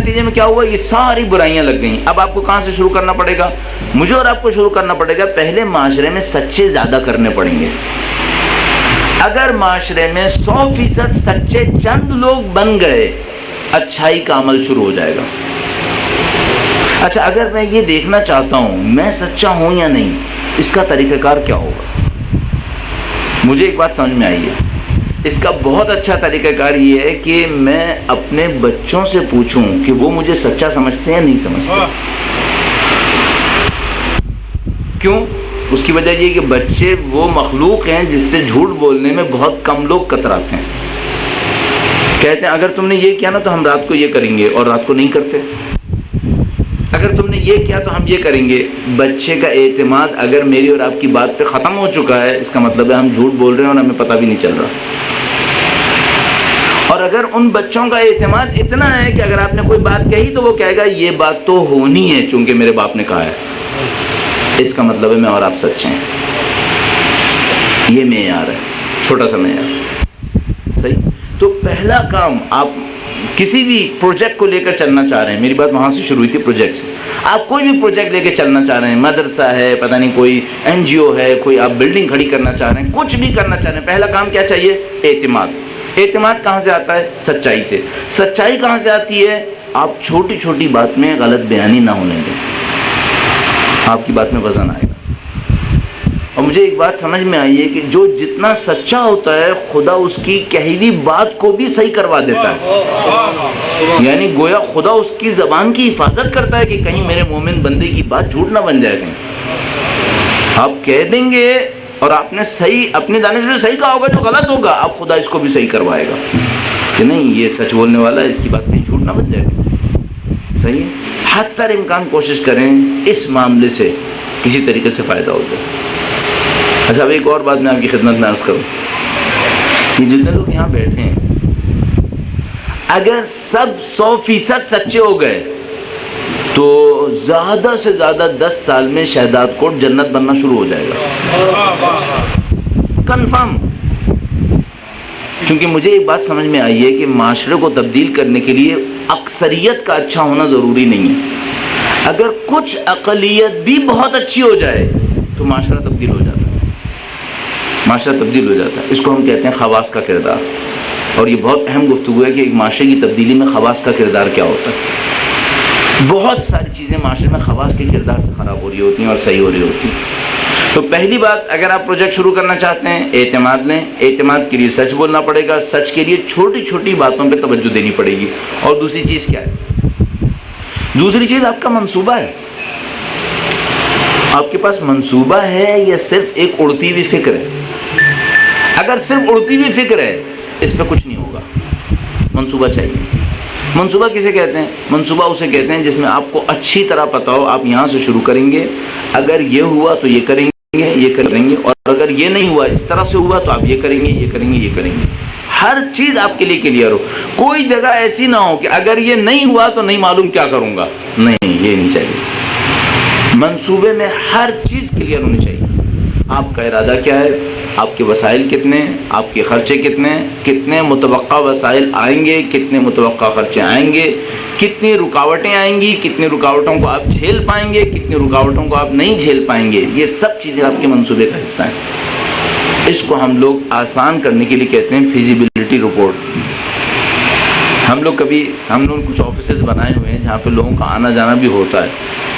نتیجے میں کیا ہوا؟ یہ ساری برائیاں لگ گئیں. اب آپ کو کہاں سے شروع کرنا پڑے گا؟ مجھے اور آپ کو شروع کرنا پڑے گا پہلے معاشرے میں سچے زیادہ کرنے پڑیں گے. اگر معاشرے میں 100% سچے چند لوگ بن گئے، اچھائی کا عمل شروع ہو جائے گا. اچھا، اگر میں یہ دیکھنا چاہتا ہوں میں سچا ہوں یا نہیں، اس کا طریقہ کار کیا ہوگا؟ مجھے ایک بات سمجھ میں آئی ہے. اس کا بہت اچھا طریقہ کار یہ ہے کہ میں اپنے بچوں سے پوچھوں کہ وہ مجھے سچا سمجھتے ہیں یا نہیں سمجھتے. کیوں؟ اس کی وجہ یہ کہ بچے وہ مخلوق ہیں جس سے جھوٹ بولنے میں بہت کم لوگ کتراتے ہیں. کہتے ہیں اگر تم نے یہ کیا نا تو ہم رات کو یہ کریں گے، اور رات کو نہیں کرتے. اگر تم نے یہ کیا تو ہم یہ کریں گے. بچے کا اعتماد اگر میری اور آپ کی بات پہ ختم ہو چکا ہے، اس کا مطلب ہے ہم جھوٹ بول رہے ہیں اور ہمیں پتہ بھی نہیں چل رہا. اور اگر ان بچوں کا اعتماد اتنا ہے کہ اگر آپ نے کوئی بات کہی تو وہ کہے گا یہ بات تو ہونی ہے چونکہ میرے باپ نے کہا ہے، اس کا مطلب ہے میں اور آپ سچے ہیں. یہ معیار ہے، چھوٹا سا معیار. صحیح. تو پہلا کام، آپ کسی بھی پروجیکٹ کو لے کر چلنا چاہ رہے ہیں، میری بات وہاں سے شروع ہوئی تھی پروجیکٹ سے. آپ کوئی بھی پروجیکٹ لے کے چلنا چاہ رہے ہیں، مدرسہ ہے، پتہ نہیں کوئی NGO ہے، کوئی آپ بلڈنگ کھڑی کرنا چاہ رہے ہیں، کچھ بھی کرنا چاہ رہے ہیں، پہلا کام کیا چاہیے؟ اعتماد. اعتماد کہاں سے آتا ہے؟ سچائی سے. سچائی کہاں سے آتی ہے؟ آپ چھوٹی چھوٹی بات میں غلط بیانی نہ ہونے دیں، آپ کی بات میں وزن آئے گا. اور مجھے ایک بات سمجھ میں آئی ہے کہ جو جتنا سچا ہوتا ہے خدا اس کی کہی ہوئی بات کو بھی صحیح کروا دیتا ہے. یعنی گویا خدا اس کی زبان کی حفاظت کرتا ہے کہ کہیں میرے مومن بندے کی بات جھوٹ نہ بن جائے. کہیں آپ کہہ دیں گے اور آپ نے صحیح اپنی دانش سے صحیح کہا ہوگا، جو غلط ہوگا آپ خدا اس کو بھی صحیح کروائے گا کہ نہیں یہ سچ بولنے والا ہے، اس کی بات کہیں جھوٹ نہ بن جائے گا. صحیح ہے. حتی الامکان کوشش کریں اس معاملے سے کسی طریقے سے فائدہ ہو جائے. اچھا، اب ایک اور بات میں آپ کی خدمت میں عرض کروں کہ جتنے لوگ یہاں بیٹھے ہیں اگر سب 100% سچے ہو گئے تو زیادہ سے زیادہ 10 سال میں شہداد کوٹ جنت بننا شروع ہو جائے گا، کنفرم. کیونکہ مجھے ایک بات سمجھ میں آئی ہے کہ معاشرے کو تبدیل کرنے کے لیے اکثریت کا اچھا ہونا ضروری نہیں ہے. اگر کچھ اقلیت بھی بہت اچھی ہو جائے تو معاشرہ تبدیل ہو جاتا ہے. معاشرہ تبدیل ہو جاتا ہے. اس کو ہم کہتے ہیں خواص کا کردار. اور یہ بہت اہم گفتگو ہے کہ ایک معاشرے کی تبدیلی میں خواص کا کردار کیا ہوتا ہے. بہت ساری چیزیں معاشرے میں خواص کے کردار سے خراب ہو رہی ہوتی ہیں اور صحیح ہو رہی ہوتی ہیں. تو پہلی بات، اگر آپ پروجیکٹ شروع کرنا چاہتے ہیں اعتماد لیں. اعتماد کے لیے سچ بولنا پڑے گا. سچ کے لیے چھوٹی چھوٹی باتوں پہ توجہ دینی پڑے گی. اور دوسری چیز کیا ہے؟ دوسری چیز آپ کا منصوبہ ہے. آپ کے پاس منصوبہ ہے یا صرف ایک اڑتی ہوئی فکر ہے؟ اگر صرف اڑتی ہوئی فکر ہے اس پہ کچھ نہیں ہوگا. منصوبہ چاہیے. منصوبہ کسے کہتے ہیں؟ منصوبہ اسے کہتے ہیں جس میں آپ کو اچھی طرح پتا ہو آپ یہاں سے شروع کریں گے، اگر یہ ہوا تو یہ کریں گے، یہ کریں گے، اور اگر یہ نہیں ہوا اس طرح سے ہوا تو آپ یہ کریں گے، یہ کریں گے، یہ کریں گے. ہر چیز آپ کے لیے کلیئر ہو. کوئی جگہ ایسی نہ ہو کہ اگر یہ نہیں ہوا تو نہیں معلوم کیا کروں گا. نہیں، یہ نہیں چاہیے. منصوبے میں ہر چیز کلیئر ہونی چاہیے. آپ کا ارادہ کیا ہے، آپ کے وسائل کتنے، آپ کے خرچے کتنے، کتنے متوقع وسائل آئیں گے، کتنے متوقع خرچے آئیں گے، کتنی رکاوٹیں آئیں گی، کتنی رکاوٹوں کو آپ جھیل پائیں گے، کتنی رکاوٹوں کو آپ نہیں جھیل پائیں گے. یہ سب چیزیں آپ کے منصوبے کا حصہ ہیں. اس کو ہم لوگ آسان کرنے کے لیے کہتے ہیں فیزیبلٹی رپورٹ. ہم لوگ کچھ آفیسز بنائے ہوئے ہیں جہاں پہ لوگوں کا آنا جانا بھی ہوتا ہے.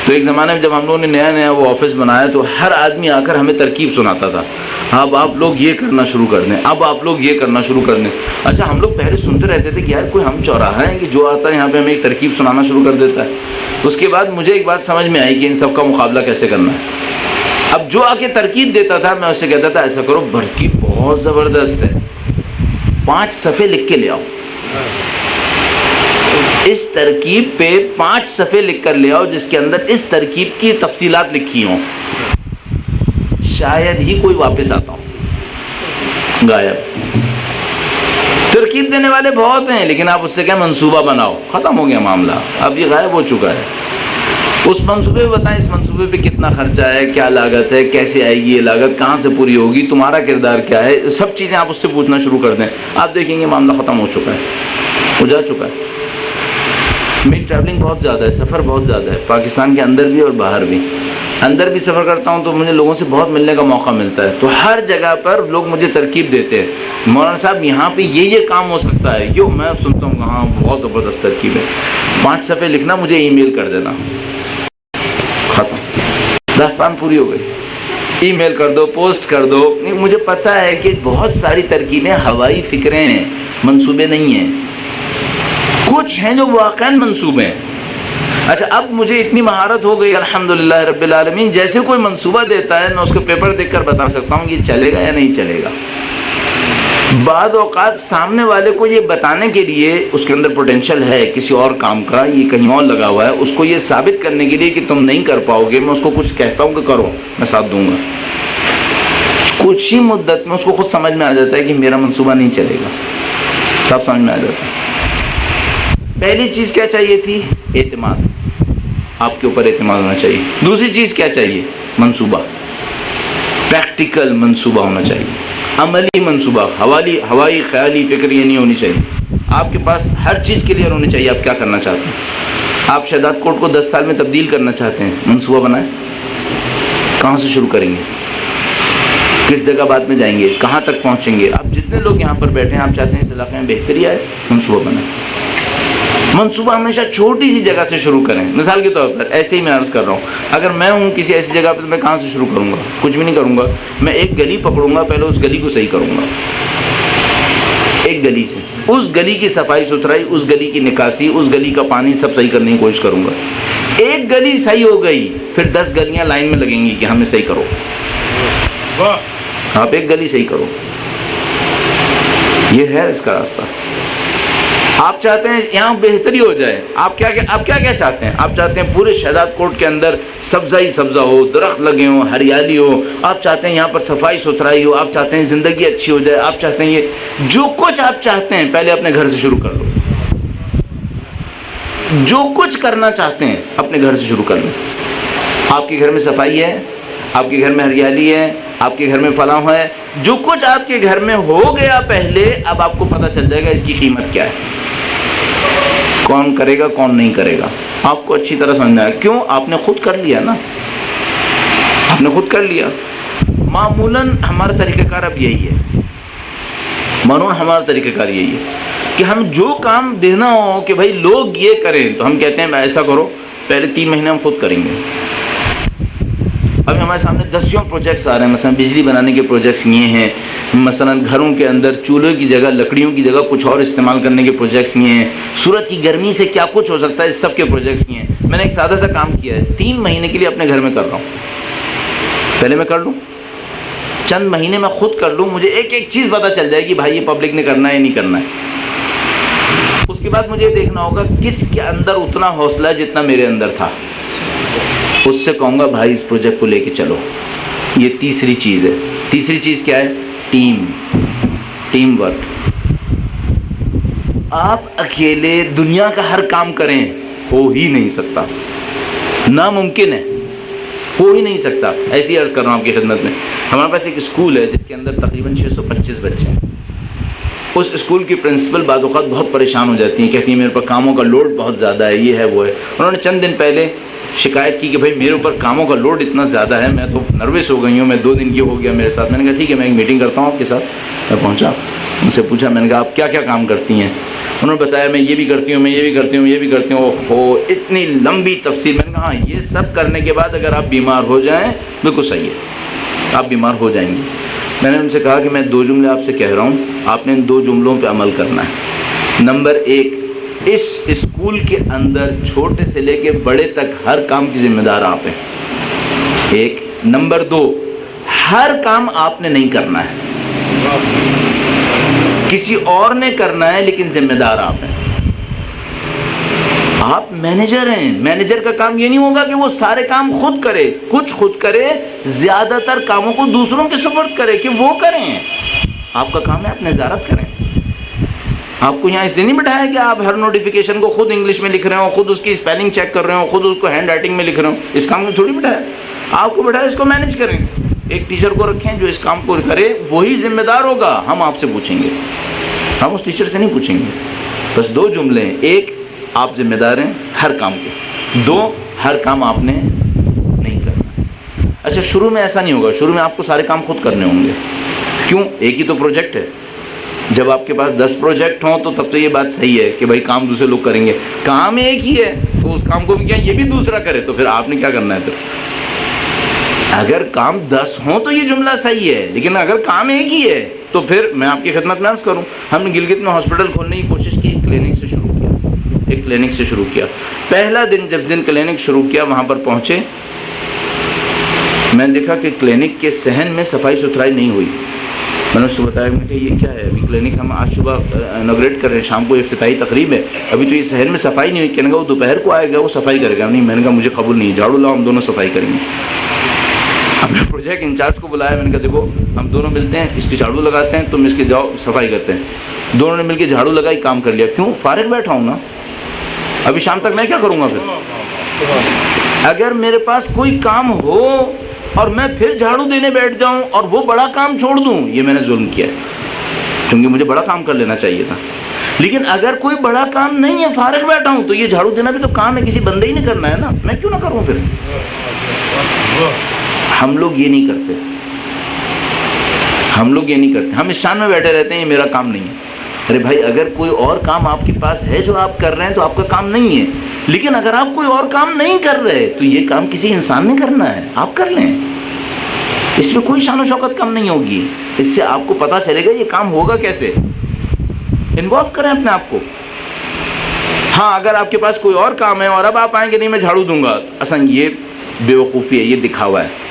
تو ایک زمانے میں جب ہم لوگوں نے نیا وہ آفس بنایا تو ہر آدمی آ کر ہمیں ترکیب سناتا تھا. اب آپ لوگ یہ کرنا شروع کر دیں، اب آپ لوگ یہ کرنا شروع کر دیں. اچھا، ہم لوگ پہلے سنتے رہتے تھے کہ یار کوئی ہم چوراہا ہے کہ جو آتا ہے یہاں پہ ہمیں ایک ترکیب سنانا شروع کر دیتا ہے. اس کے بعد مجھے ایک بات سمجھ میں آئی کہ ان سب کا مقابلہ کیسے کرنا ہے. اب جو آ کے ترکیب دیتا تھا میں اس سے کہتا تھا ایسا کرو، ترکیب بہت زبردست ہے، 5 صفحے لکھ کے لے آؤ. اس ترکیب پہ 5 صفحے لکھ کر لے آؤ جس کے اندر اس ترکیب کی تفصیلات لکھی ہوں. شاید ہی کوئی واپس آتا ہوں. غائب. ترکیب دینے والے بہت ہیں لیکن آپ اس سے کیا منصوبہ بناؤ، ختم ہو گیا معاملہ. اب یہ غائب ہو چکا ہے. اس منصوبے پہ بتائیں اس منصوبے پہ کتنا خرچہ ہے، کیا لاگت ہے، کیسے آئے گی یہ لاگت، کہاں سے پوری ہوگی، تمہارا کردار کیا ہے. سب چیزیں آپ اس سے پوچھنا شروع کر دیں. آپ دیکھیں گے معاملہ ختم ہو چکا ہے، ہو جا چکا ہے. میری ٹریولنگ بہت زیادہ ہے، سفر بہت زیادہ ہے، پاکستان کے اندر بھی اور باہر بھی. اندر بھی سفر کرتا ہوں تو مجھے لوگوں سے بہت ملنے کا موقع ملتا ہے، تو ہر جگہ پر لوگ مجھے ترکیب دیتے ہیں، مولانا صاحب یہاں پہ یہ کام ہو سکتا ہے. میں سنتا ہوں ہاں بہت زبردست ترکیب ہے، 5 صفحے لکھنا، مجھے ای میل کر دینا، ختم، داستان پوری ہو گئی. ای میل کر دو، پوسٹ کر دو. مجھے پتہ ہے کہ بہت ساری ترکیبیں ہوائی فکریں ہیں، منصوبے نہیں ہیں. کچھ ہیں جو واقعاً منصوبے ہیں. اچھا اب مجھے اتنی مہارت ہو گئی الحمدللہ رب العالمین، جیسے کوئی منصوبہ دیتا ہے میں اس کو پیپر دیکھ کر بتا سکتا ہوں کہ یہ چلے گا یا نہیں چلے گا. بعض اوقات سامنے والے کو یہ بتانے کے لیے اس کے اندر پوٹینشل ہے کسی اور کام کا، یہ کہیں اور لگا ہوا ہے، اس کو یہ ثابت کرنے کے لیے کہ تم نہیں کر پاؤ گے، میں اس کو کچھ کہتا ہوں کہ کرو، میں ساتھ دوں گا. کچھ ہی مدت میں اس کو خود سمجھ میں آ جاتا ہے کہ میرا منصوبہ نہیں چلے گا، سب سمجھ میں آ جاتا ہے. پہلی چیز کیا چاہیے تھی؟ اعتماد. آپ کے اوپر اعتماد ہونا چاہیے. دوسری چیز کیا چاہیے؟ منصوبہ، پریکٹیکل منصوبہ ہونا چاہیے، عملی منصوبہ. ہوائی خیالی فکر یہ نہیں ہونی چاہیے. آپ کے پاس ہر چیز کلیئر ہونی چاہیے. آپ کیا کرنا چاہتے ہیں؟ آپ شہداد کوٹ کو 10 سال میں تبدیل کرنا چاہتے ہیں، منصوبہ بنائیں. کہاں سے شروع کریں گے؟ کس جگہ بعد میں جائیں گے؟ کہاں تک پہنچیں گے؟ آپ جتنے لوگ یہاں پر بیٹھے ہیں، آپ چاہتے ہیں اس علاقے میں بہتری آئے، منصوبہ بنائیں. منصوبہ ہمیشہ چھوٹی سی جگہ سے شروع کریں. مثال کے طور پر ایسے ہی میں عرض کر رہا ہوں، اگر میں ہوں کسی ایسی جگہ پہ تو میں کہاں سے شروع کروں گا؟ کچھ بھی نہیں کروں گا. میں ایک گلی پکڑوں گا، پہلے اس گلی کو صحیح کروں گا. ایک گلی سے اس گلی کی صفائی ستھرائی، اس گلی کی نکاسی، اس گلی کا پانی سب صحیح کرنے کی کوشش کروں گا. ایک گلی صحیح ہو گئی، پھر 10 گلیاں لائن میں لگیں گی کہ ہمیں صحیح کرو. آپ ایک گلی صحیح کرو، یہ ہے اس کا راستہ. آپ چاہتے ہیں یہاں بہتری ہو جائے. آپ کیا چاہتے ہیں؟ آپ چاہتے ہیں پورے شہداد کوٹ کے اندر سبزہ ہی سبزہ ہو، درخت لگے ہوں، ہریالی ہو. آپ چاہتے ہیں یہاں پر صفائی ستھرائی ہو. آپ چاہتے ہیں زندگی اچھی ہو جائے. آپ چاہتے ہیں یہ جو کچھ آپ چاہتے ہیں پہلے اپنے گھر سے شروع کر لو. جو کچھ کرنا چاہتے ہیں اپنے گھر سے شروع کر لو. آپ کے گھر میں صفائی ہے، آپ کے گھر میں ہریالی ہے، آپ کے گھر میں فلاں ہے. جو کچھ آپ کے گھر میں ہو گیا پہلے، اب آپ کو پتہ چل جائے گا اس کی قیمت کیا ہے، کون کرے گا کون نہیں کرے گا. آپ کو اچھی طرح سمجھنا ہے. کیوں؟ آپ نے خود کر لیا نا، آپ نے خود کر لیا. معمولاً ہمارا طریقہ کار اب یہی ہے، معمولاً ہمارا طریقہ کار یہی ہے کہ ہم جو کام دینا ہو کہ بھائی لوگ یہ کریں تو ہم کہتے ہیں ایسا کرو، پہلے 3 مہینے ہم خود کریں گے. ابھی ہمارے سامنے 10 پروجیکٹس آ رہے ہیں. مثلا بجلی بنانے کے پروجیکٹس یہ ہیں، مثلا گھروں کے اندر چولہے کی جگہ لکڑیوں کی جگہ کچھ اور استعمال کرنے کے پروجیکٹس یہ ہیں. سورج کی گرمی سے کیا کچھ ہو سکتا ہے، اس سب کے پروجیکٹس یہ ہیں. میں نے ایک سادہ سا کام کیا ہے، 3 مہینے کے لیے اپنے گھر میں کر رہا ہوں. پہلے میں کر لوں، چند مہینے میں خود کر لوں، مجھے ایک ایک چیز پتہ چل جائے گی بھائی یہ پبلک نے کرنا ہے یا نہیں کرنا ہے. اس کے بعد مجھے دیکھنا ہوگا کس کے اندر اتنا حوصلہ ہے جتنا میرے اندر تھا. اس سے کہوں گا بھائی اس پروجیکٹ کو لے کے چلو. یہ تیسری چیز ہے. تیسری چیز کیا ہے؟ Team work. آپ اکیلے دنیا کا ہر کام کریں، ہو ہی نہیں سکتا، ناممکن ہے، ہو ہی نہیں سکتا. ایسی عرض کر رہا ہوں آپ کی خدمت میں. ہمارے پاس ایک اسکول ہے جس کے اندر تقریباً 625 بچے ہیں. اس اسکول کی پرنسپل بعض اوقات بہت پریشان ہو جاتی ہیں، کہتی ہیں میرے پر کاموں کا لوڈ بہت زیادہ ہے، یہ ہے وہ ہے. انہوں نے چند دن پہلے شکایت کی کہ بھائی میرے اوپر کاموں کا لوڈ اتنا زیادہ ہے، میں تو نروس ہو گئی ہوں، میں 2 دن یہ ہو گیا میرے ساتھ. میں نے کہا ٹھیک ہے میں ایک میٹنگ کرتا ہوں آپ کے ساتھ. میں پہنچا، ان سے پوچھا، میں نے کہا آپ کیا کیا کام کرتی ہیں؟ انہوں نے بتایا میں یہ بھی کرتی ہوں، میں یہ بھی کرتی ہوں، یہ بھی کرتی ہوں. ہو اتنی لمبی تفصیل. میں نے کہا ہاں یہ سب کرنے کے بعد اگر آپ بیمار ہو جائیں بالکل صحیح ہے، آپ بیمار ہو جائیں گے. میں نے ان سے کہا کہ میں 2 جملے آپ سے کہہ رہا ہوں، آپ نے ان 2 جملوں پہ عمل کرنا ہے. نمبر 1، اس اسکول کے اندر چھوٹے سے لے کے بڑے تک ہر کام کی ذمہ دار آپ ہیں. 1. نمبر 2، ہر کام آپ نے نہیں کرنا ہے، کسی اور نے کرنا ہے، لیکن ذمہ دار آپ ہیں. آپ مینیجر ہیں. مینیجر کا کام یہ نہیں ہوگا کہ وہ سارے کام خود کرے، کچھ خود کرے، زیادہ تر کاموں کو دوسروں کے سپرد کرے کہ وہ کریں. آپ کا کام ہے آپ نظارت کریں. آپ کو یہاں اس لیے نہیں بٹھایا کہ آپ ہر نوٹیفیکیشن کو خود انگلش میں لکھ رہے ہوں، خود اس کی اسپیلنگ چیک کر رہے ہوں، خود اس کو ہینڈ رائٹنگ میں لکھ رہے ہوں. اس کام کو تھوڑی بٹھایا. آپ کو بٹھایا اس کو مینیج کریں. ایک ٹیچر کو رکھیں جو اس کام کو کرے، وہی ذمہ دار ہوگا. ہم آپ سے پوچھیں گے، ہم اس ٹیچر سے نہیں پوچھیں گے. بس 2 جملے ہیں. 1، آپ ذمہ دار ہیں ہر کام کے. 2 ہر کام آپ نے نہیں کرنا. اچھا شروع میں ایسا نہیں ہوگا, شروع میں آپ کو سارے کام خود کرنے ہوں گے. کیوں؟ ایک ہی تو پروجیکٹ ہے. جب آپ کے پاس 10 پروجیکٹ ہوں تو تب تو یہ بات صحیح ہے کہ بھائی کام دوسرے لوگ کریں گے. کام ایک ہی ہے تو اس کام کو بھی کیا یہ بھی دوسرا کرے, تو پھر آپ نے کیا کرنا ہے؟ پھر اگر کام 10 ہوں تو یہ جملہ صحیح ہے, لیکن اگر کام ایک ہی ہے تو پھر میں آپ کی خدمت میں عرض کروں, ہم نے گلگت میں ہاسپٹل کھولنے کی کوشش کی, کلینک سے شروع کیا. ایک کلینک سے شروع کیا. پہلا دن جب کلینک شروع کیا, وہاں پر پہنچے, میں نے دیکھا کہ کلینک کے صحن میں صفائی ستھرائی نہیں ہوئی. میں نے اس کو بتایا کہ یہ کیا ہے, ابھی کلینک ہم آج صبح انوگریٹ کر رہے ہیں, شام کو افتتاحی تقریب ہے, ابھی تو یہ صحن میں صفائی نہیں ہوئی. کہنے کا وہ دوپہر کو آئے گا, وہ صفائی کرے گا. نہیں, میں نے کہا مجھے قبول نہیں, جھاڑو لاؤ, ہم دونوں صفائی کریں گے. اپنے پروجیکٹ انچارج کو بلایا, میں نے کہا دیکھو ہم دونوں ملتے ہیں, اس کی جھاڑو لگاتے ہیں, تم اس کے جاؤ صفائی کرتے ہیں. دونوں نے مل کے جھاڑو لگائی, کام کر لیا. کیوں؟ فارغ بیٹھا ہوں نا, ابھی شام تک میں کیا کروں گا پھر؟ اگر میرے پاس کوئی کام ہو اور میں پھر جھاڑو دینے بیٹھ جاؤں اور وہ بڑا کام چھوڑ دوں, یہ میں نے ظلم کیا ہے, کیونکہ مجھے بڑا کام کر لینا چاہیے تھا. لیکن اگر کوئی بڑا کام نہیں ہے, فارغ بیٹھا ہوں, تو یہ جھاڑو دینا بھی تو کام ہے, کسی بندے ہی نے کرنا ہے نا, میں کیوں نہ کروں پھر؟ ہم لوگ یہ نہیں کرتے, ہم اس شان میں بیٹھے رہتے ہیں یہ میرا کام نہیں ہے. ارے بھائی, اگر کوئی اور کام آپ کے پاس ہے جو آپ کر رہے ہیں تو آپ کا کام نہیں ہے, لیکن اگر آپ کوئی اور کام نہیں کر رہے تو یہ کام کسی انسان نے کرنا ہے, آپ کر لیں. اس میں کوئی شان و شوکت کم نہیں ہوگی, اس سے آپ کو پتا چلے گا یہ کام ہوگا کیسے. انوالو کریں اپنے آپ کو. ہاں, اگر آپ کے پاس کوئی اور کام ہے اور اب آپ آئیں گے نہیں میں جھاڑو دوں گا, اصل یہ بیوقوفی ہے, یہ دکھاوا ہے.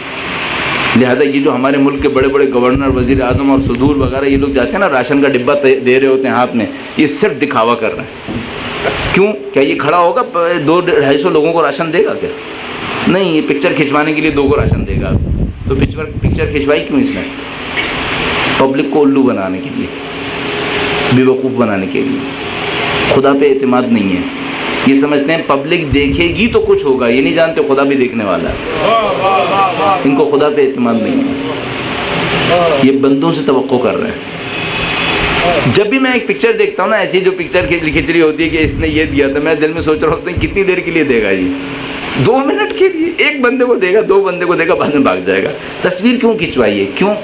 لہذا یہ جو ہمارے ملک کے بڑے بڑے گورنر, وزیر اعظم اور صدور وغیرہ یہ لوگ جاتے ہیں نا, راشن کا ڈبہ دے رہے ہوتے ہیں ہاتھ میں, یہ صرف دکھاوا کر رہے ہیں. کیوں؟ کیا یہ کھڑا ہوگا 200-250 لوگوں کو راشن دے گا کیا؟ نہیں, یہ پکچر کھنچوانے کے لیے 2 کو راشن دے گا. تو پکچر کھنچوائی کیوں اس نے؟ پبلک کو الو بنانے کے لیے, بیوقوف بنانے کے لیے. خدا پہ اعتماد نہیں ہے. یہ سمجھتے ہیں پبلک دیکھے گی تو کچھ ہوگا, یہ نہیں جانتے خدا بھی دیکھنے والا ہے. ان کو خدا پہ اعتماد نہیں ہے, یہ بندوں سے توقع کر رہے ہیں. جب بھی میں ایک پکچر دیکھتا ہوں نا, ایسی جو پکچر کھنچ رہی ہوتی ہے کہ اس نے یہ دیا تھا, میں دل میں سوچ رہا ہوتا ہوں کتنی دیر کے لیے دے گا یہ, 2 منٹ کے لیے, 1 بندے کو دے گا, 2 بندے کو دے گا, بعد میں بھاگ جائے گا. تصویر کیوں کھنچوائیے؟ کیوں؟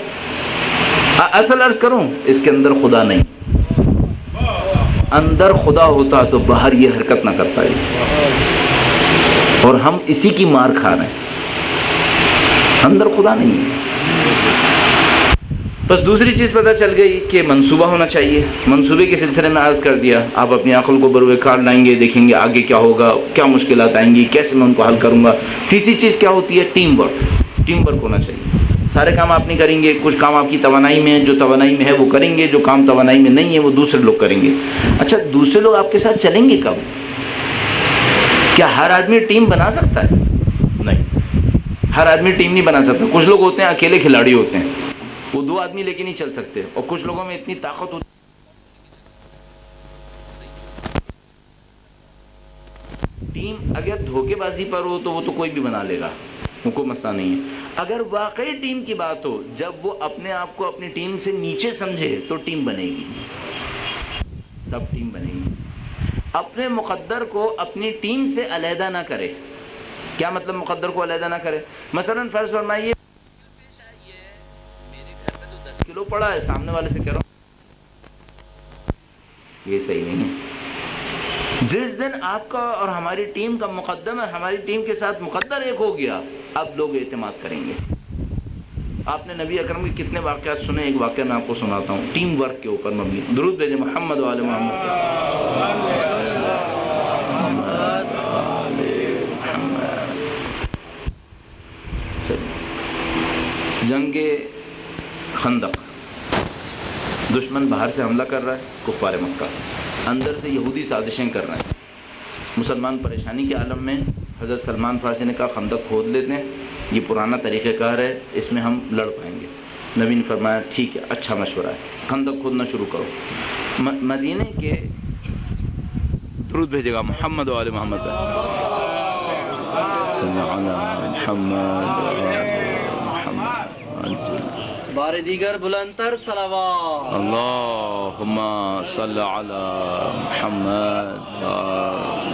اصل عرض کروں, اس کے اندر خدا نہیں. اندر خدا ہوتا تو باہر یہ حرکت نہ کرتا ہے, اور ہم اسی کی مار کھا رہے ہیں. اندر خدا نہیں ہے. بس دوسری چیز پتہ چل گئی کہ منصوبہ ہونا چاہیے. منصوبے کے سلسلے میں عرض کر دیا, آپ اپنی عقل کو بروئے کار لائیں گے, دیکھیں گے آگے کیا ہوگا, کیا مشکلات آئیں گی, کیسے میں ان کو حل کروں گا. تیسری چیز کیا ہوتی ہے؟ Team work. ٹیم ورک ہونا چاہیے. سارے کام آپ نہیں کریں گے, کچھ کام آپ کی توانائی میں ہیں, جو توانائی میں ہے وہ کریں گے, جو کام توانائی میں نہیں ہے وہ دوسرے لوگ کریں گے. اچھا, دوسرے لوگ آپ کے ساتھ چلیں گے کب؟ کیا ہر آدمی ٹیم بنا سکتا ہے؟ نہیں, ہر آدمی ٹیم نہیں بنا سکتا. کچھ لوگ ہوتے ہیں اکیلے کھلاڑی ہوتے ہیں, وہ 2 آدمی لے کے نہیں چل سکتے, اور کچھ لوگوں میں اتنی طاقت ہوتی ٹیم. اگر دھوکے بازی پر ہو تو وہ تو کوئی بھی بنا لے گا, وہ کوئی مسئلہ نہیں ہے. اگر واقعی ٹیم کی بات ہو, جب وہ اپنے آپ کو اپنی ٹیم سے نیچے سمجھے تو ٹیم بنے گی, تب ٹیم بنے گی. اپنے مقدر کو اپنی ٹیم سے علیحدہ نہ کرے. کیا مطلب مقدر کو علیحدہ نہ کرے؟ مثلا فرض فرمائیے میرے گھر میں تو 10 کلو پڑا ہے, سامنے والے سے کہہ رہا ہوں, یہ صحیح نہیں ہے. جس دن آپ کا اور ہماری ٹیم کا مقدم ہے, ہماری ٹیم کے ساتھ مقدر ایک ہو گیا, اب لوگ اعتماد کریں گے. آپ نے نبی اکرم کے کتنے واقعات سنے, ایک واقعہ میں آپ کو سناتا ہوں, ٹیم ورک کے اوپر مبنی. درود بھیجیں محمد و آل محمد. جنگ خندق, دشمن باہر سے حملہ کر رہا ہے, کفار مکہ اندر سے یہودی سازشیں کر رہے ہیں. مسلمان پریشانی کے عالم میں, حضرت سلمان فارسی نے کہا خندق کھود لیتے ہیں, یہ پرانا طریقہ کار ہے, اس میں ہم لڑ پائیں گے. نبی نے فرمایا ٹھیک ہے, اچھا مشورہ ہے, خندق کھودنا شروع کرو. مدینے کے, درود بھیجے گا محمد و آل محمد, صلی اللہ علیہ محمد. بار دیگر بلندتر صلوات. اللہم صلی علی محمد وآل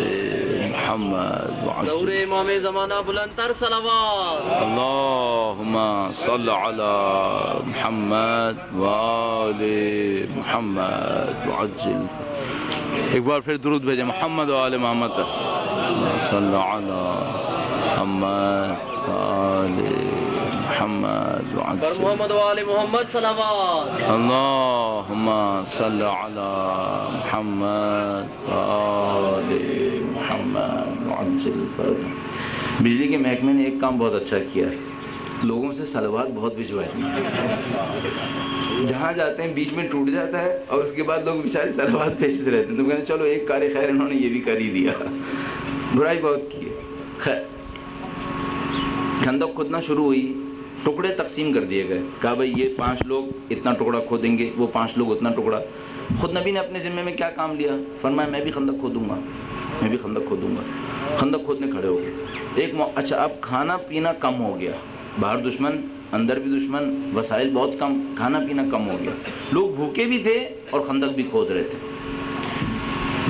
محمد ظہور امام زمانہ بلندتر صلوات. اللہم صلی علی محمد وآل محمد وعجل. ایک بار پھر درود بھیجیں محمد وآل محمد صلی علی محمد وآل محمد پر وعجل. محمد و آل محمد صلوات. اللہم صلی علی محمد وآل محمد وعجل فرجہ. بجلی کے محکمے نے ایک کام بہت اچھا کیا ہے، لوگوں سے صلوات بہت بھجوائی. جہاں جاتے ہیں بیچ میں ٹوٹ جاتا ہے اور اس کے بعد لوگ بیچارے صلوات بھیجتے رہتے ہیں. تو کہتے ہیں چلو ایک کار خیر انہوں نے یہ بھی کر ہی دیا. برائی بہت کی ہے. خیر خندق کھودنا شروع ہوئی، ٹکڑے تقسیم کر دیے گئے. کہا بھائی یہ 5 لوگ اتنا ٹکڑا کھودیں گے، وہ 5 لوگ اتنا ٹکڑا. خود نبی نے اپنے ذمے میں کیا کام لیا؟ فرمایا میں بھی خندق کھودوں گا، میں بھی خندق کھودوں گا. خندق کھودنے کھڑے ہو گئے. اچھا اب کھانا پینا کم ہو گیا، باہر دشمن اندر بھی دشمن، وسائل بہت کم، کھانا پینا کم ہو گیا، لوگ بھوکے بھی تھے اور خندق بھی کھود رہے تھے.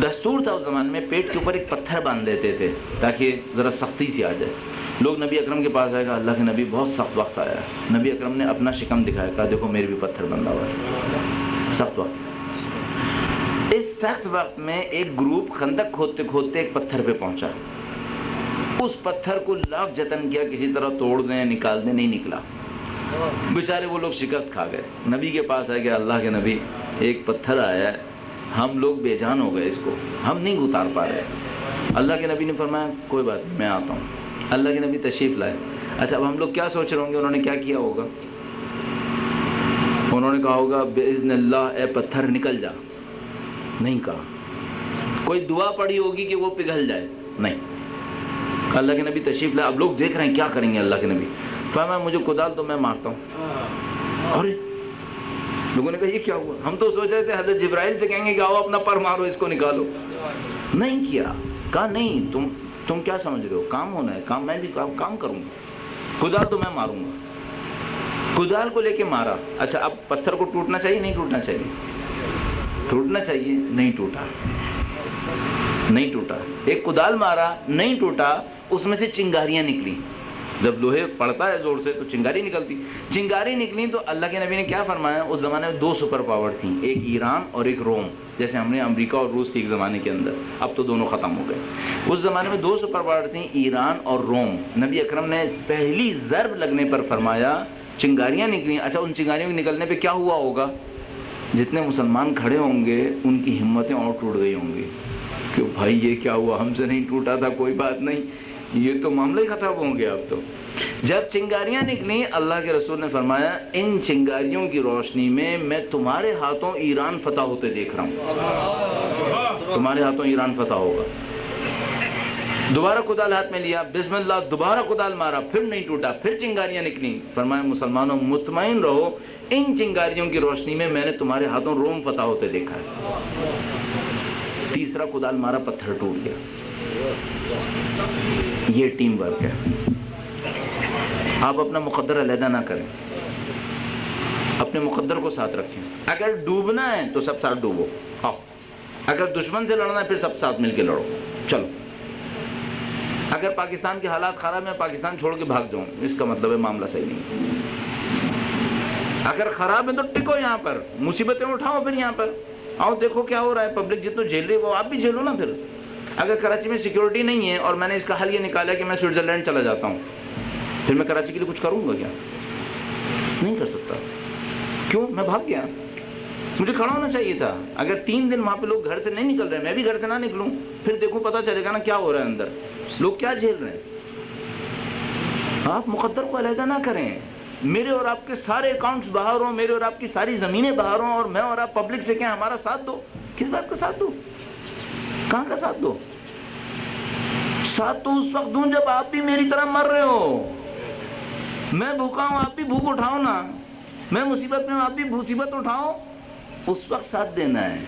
دستور تھا اس زمانے میں پیٹ کے اوپر ایک پتھر باندھ دیتے تھے تاکہ ذرا سختی سی آ جائے. لوگ نبی اکرم کے پاس آئے گا اللہ کے نبی بہت سخت وقت آیا ہے. نبی اکرم نے اپنا شکم دکھایا، کہا دیکھو میرے بھی پتھر بندھا ہوا ہے، سخت وقت. اس سخت وقت میں ایک گروپ خندق کھودتے کھودتے ایک پتھر پہ پہنچا. اس پتھر کو لاکھ جتن کیا کسی طرح توڑ دیں نکال دیں، نہیں نکلا. بیچارے وہ لوگ شکست کھا گئے. نبی کے پاس آئے گیا اللہ کے نبی ایک پتھر آیا ہے، ہم لوگ بے جان ہو گئے، اس کو ہم نہیں اتار پا رہے. اللہ کے نبی نے فرمایا کوئی بات نہیں میں آتا ہوں. اللہ کے نبی تشریف لائے. اچھا اب ہم لوگ کیا سوچ رہے ہوں گے انہوں نے کیا کیا ہوگا؟ انہوں نے کہا ہوگا باذن اللہ اے پتھر نکل جا. نہیں کہا. کوئی دعا پڑی ہوگی کہ وہ پگھل جائے؟ نہیں. اللہ کے نبی تشریف لائے. اب لوگ دیکھ رہے ہیں کیا کریں گے. اللہ کے نبی فرمایا مجھے کدال تو میں مارتا ہوں. ارے لوگوں نے کہا یہ کیا ہوا؟ ہم تو سوچ رہے تھے حضرت جبرائیل سے کہیں گے کہ آؤ اپنا پر مارو اس کو نکالو. نہیں کیا. کہا نہیں تم کیا سمجھ رہے ہو، کام ہونا ہے، کام میں بھی کام کروں گا. کدال تو میں ماروں گا. کدال کو لے کے مارا. اچھا اب پتھر کو ٹوٹنا چاہیے نہیں ٹوٹنا چاہیے؟ ٹوٹنا چاہیے. نہیں ٹوٹا. نہیں ٹوٹا. ایک کدال مارا نہیں ٹوٹا. اس میں سے چنگاریاں نکلی. جب لوہے پڑتا ہے زور سے تو چنگاری نکلتی. چنگاری نکلی تو اللہ کے نبی نے کیا فرمایا؟ اس زمانے میں 2 سپر پاور تھیں، ایک ایران اور ایک روم. جیسے ہم نے امریکہ اور روس تھی ایک زمانے کے اندر، اب تو دونوں ختم ہو گئے. اس زمانے میں 2 سپر پاور تھیں، ایران اور روم. نبی اکرم نے پہلی ضرب لگنے پر فرمایا چنگاریاں نکلی. اچھا ان چنگاریوں کے نکلنے پہ کیا ہوا ہوگا؟ جتنے مسلمان کھڑے ہوں گے ان کی ہمتیں اور ٹوٹ گئی ہوں گی کہ بھائی یہ کیا ہوا، ہم سے نہیں ٹوٹا تھا، کوئی بات نہیں، یہ تو معاملہ ہی ختم ہوں گے اب تو. جب چنگاریاں نکلی اللہ کے رسول نے فرمایا ان چنگاریوں کی روشنی میں تمہارے ہاتھوں ایران فتح ہوتے دیکھ رہا ہوں. تمہارے ہاتھوں ایران فتح ہوگا. دوبارہ کدال ہاتھ میں لیا، بسم اللہ، دوبارہ کدال مارا، پھر نہیں ٹوٹا، پھر چنگاریاں نکلی. فرمایا مسلمانوں مطمئن رہو ان چنگاریوں کی روشنی میں نے تمہارے ہاتھوں روم فتح ہوتے دیکھا ہے. تیسرا کدال مارا، پتھر ٹوٹ گیا. یہ ٹیم ورک ہے. آپ اپنا مقدر علیحدہ نہ کریں، اپنے مقدر کو ساتھ رکھیں. اگر ڈوبنا ہے تو سب ساتھ ڈوبو. آؤ. اگر دشمن سے لڑنا ہے پھر سب ساتھ مل کے لڑو. چلو. اگر پاکستان کے حالات خراب ہیں پاکستان چھوڑ کے بھاگ جاؤں، اس کا مطلب ہے معاملہ صحیح نہیں. اگر خراب ہے تو ٹکو یہاں پر، مصیبتیں اٹھاؤ پھر یہاں پر. آؤ دیکھو کیا ہو رہا ہے، پبلک جتنا جھیل رہی ہے وہ آپ بھی جھیلو نا. پھر اگر کراچی میں سیکیورٹی نہیں ہے اور میں نے اس کا حل یہ نکالا کہ میں سوئٹزرلینڈ چلا جاتا ہوں، پھر میں کراچی کے لیے کچھ کروں گا کیا؟ نہیں کر سکتا. کیوں؟ میں بھاگ گیا. مجھے کھڑا ہونا چاہیے تھا. اگر 3 دن وہاں پہ لوگ گھر سے نہیں نکل رہے، میں بھی گھر سے نہ نکلوں، پھر دیکھوں پتہ چلے گا نا کیا ہو رہا ہے اندر، لوگ کیا جھیل رہے ہیں. آپ مقدر کو علیحدہ نہ کریں. میرے اور آپ کے سارے اکاؤنٹس باہر ہوں، میرے اور آپ کی ساری زمینیں باہر ہوں، اور میں اور آپ پبلک سے کہیں ہمارا ساتھ دو. کس بات کا ساتھ دو؟ کہاں کا ساتھ دو؟ ساتھ تو اس وقت دوں جب آپ بھی میری طرح مر رہے ہو. میں بھوکا ہوں آپ بھی بھوک اٹھاؤ نا. میں مصیبت میں ہوں آپ بھی مصیبت اٹھاؤ. اس وقت ساتھ دینا ہے،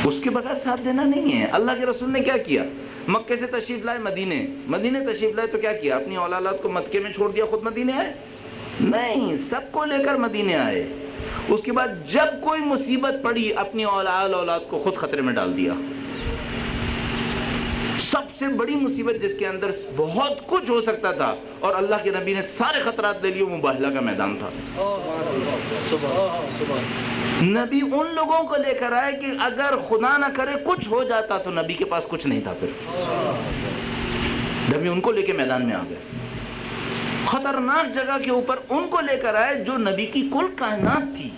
اس کے بغیر ساتھ دینا نہیں ہے. اللہ کے رسول نے کیا کیا؟ مکے سے تشریف لائے مدینے تشریف لائے تو کیا کیا؟ اپنی اولاد کو مکے میں چھوڑ دیا، خود مدینے آئے. نہیں، سب کو لے کر مدینے آئے. اس کے بعد جب کوئی مصیبت پڑی اپنی اولاد کو خود خطرے میں ڈال دیا. سب سے بڑی مصیبت جس کے اندر بہت کچھ ہو سکتا تھا اور اللہ کے نبی نے سارے خطرات لے لیے، وہ مباہلہ کا میدان تھا. نبی ان لوگوں کو لے کر آئے کہ اگر خدا نہ کرے کچھ ہو جاتا تو نبی کے پاس کچھ نہیں تھا. پھر نبی ان کو لے کے میدان میں آ گئے. خطرناک جگہ کے اوپر ان کو لے کر آئے جو نبی کی کل کائنات تھی.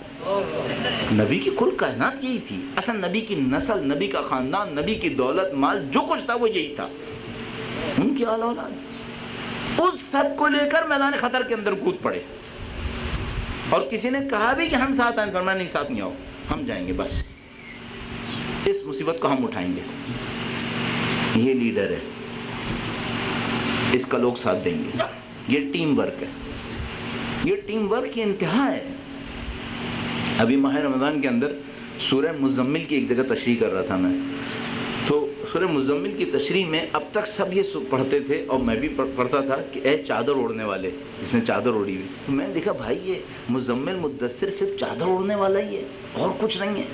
نبی کی کل کائنات یہی تھی. اصل نبی کی نسل، نبی کا خاندان، نبی کی دولت مال جو کچھ تھا وہ یہی تھا، ان کی آل اولاد. اس سب کو لے کر میدان خطر کے اندر کود پڑے. اور کسی نے کہا بھی کہ ہم ساتھ آئیں، فرمایا نہیں ساتھ نہیں آؤ، ہم جائیں گے، بس اس مصیبت کو ہم اٹھائیں گے. یہ لیڈر ہے، اس کا لوگ ساتھ دیں گے. یہ ٹیم ورک ہے، یہ ٹیم ورک کی انتہا ہے. ابھی ماہ رمضان کے اندر سورہ مزمل کی ایک جگہ تشریح کر رہا تھا میں، تو سورہ مزمل کی تشریح میں اب تک سب یہ پڑھتے تھے اور میں بھی پڑھتا تھا کہ اے چادر اوڑھنے والے، جس نے چادر اوڑھی ہوئی. تو میں نے دیکھا بھائی یہ مزمل مدثر صرف چادر اوڑھنے والا ہی ہے اور کچھ نہیں ہے.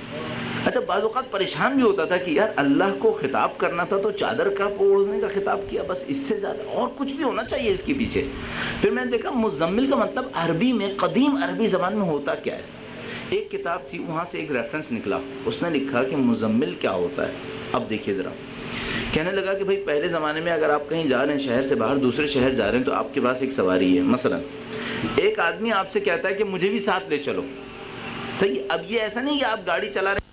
اچھا بعض اوقات پریشان بھی ہوتا تھا کہ یار اللہ کو خطاب کرنا تھا تو چادر کا اوڑھنے کا خطاب کیا، بس اس سے زیادہ اور کچھ بھی ہونا چاہیے اس کے پیچھے. پھر میں نے دیکھا مزمل کا مطلب عربی میں، قدیم عربی زبان میں ہوتا کیا ہے. ایک کتاب تھی، وہاں سے ایک ریفرنس نکلا، اس نے لکھا کہ مزمل کیا ہوتا ہے. اب دیکھیے ذرا، کہنے لگا کہ بھائی پہلے زمانے میں اگر آپ کہیں جا رہے ہیں شہر سے باہر دوسرے شہر جا رہے ہیں تو آپ کے پاس ایک سواری ہے. مثلا ایک آدمی آپ سے کہتا ہے کہ مجھے بھی ساتھ لے چلو. صحیح. اب یہ ایسا نہیں کہ آپ گاڑی چلا رہے ہیں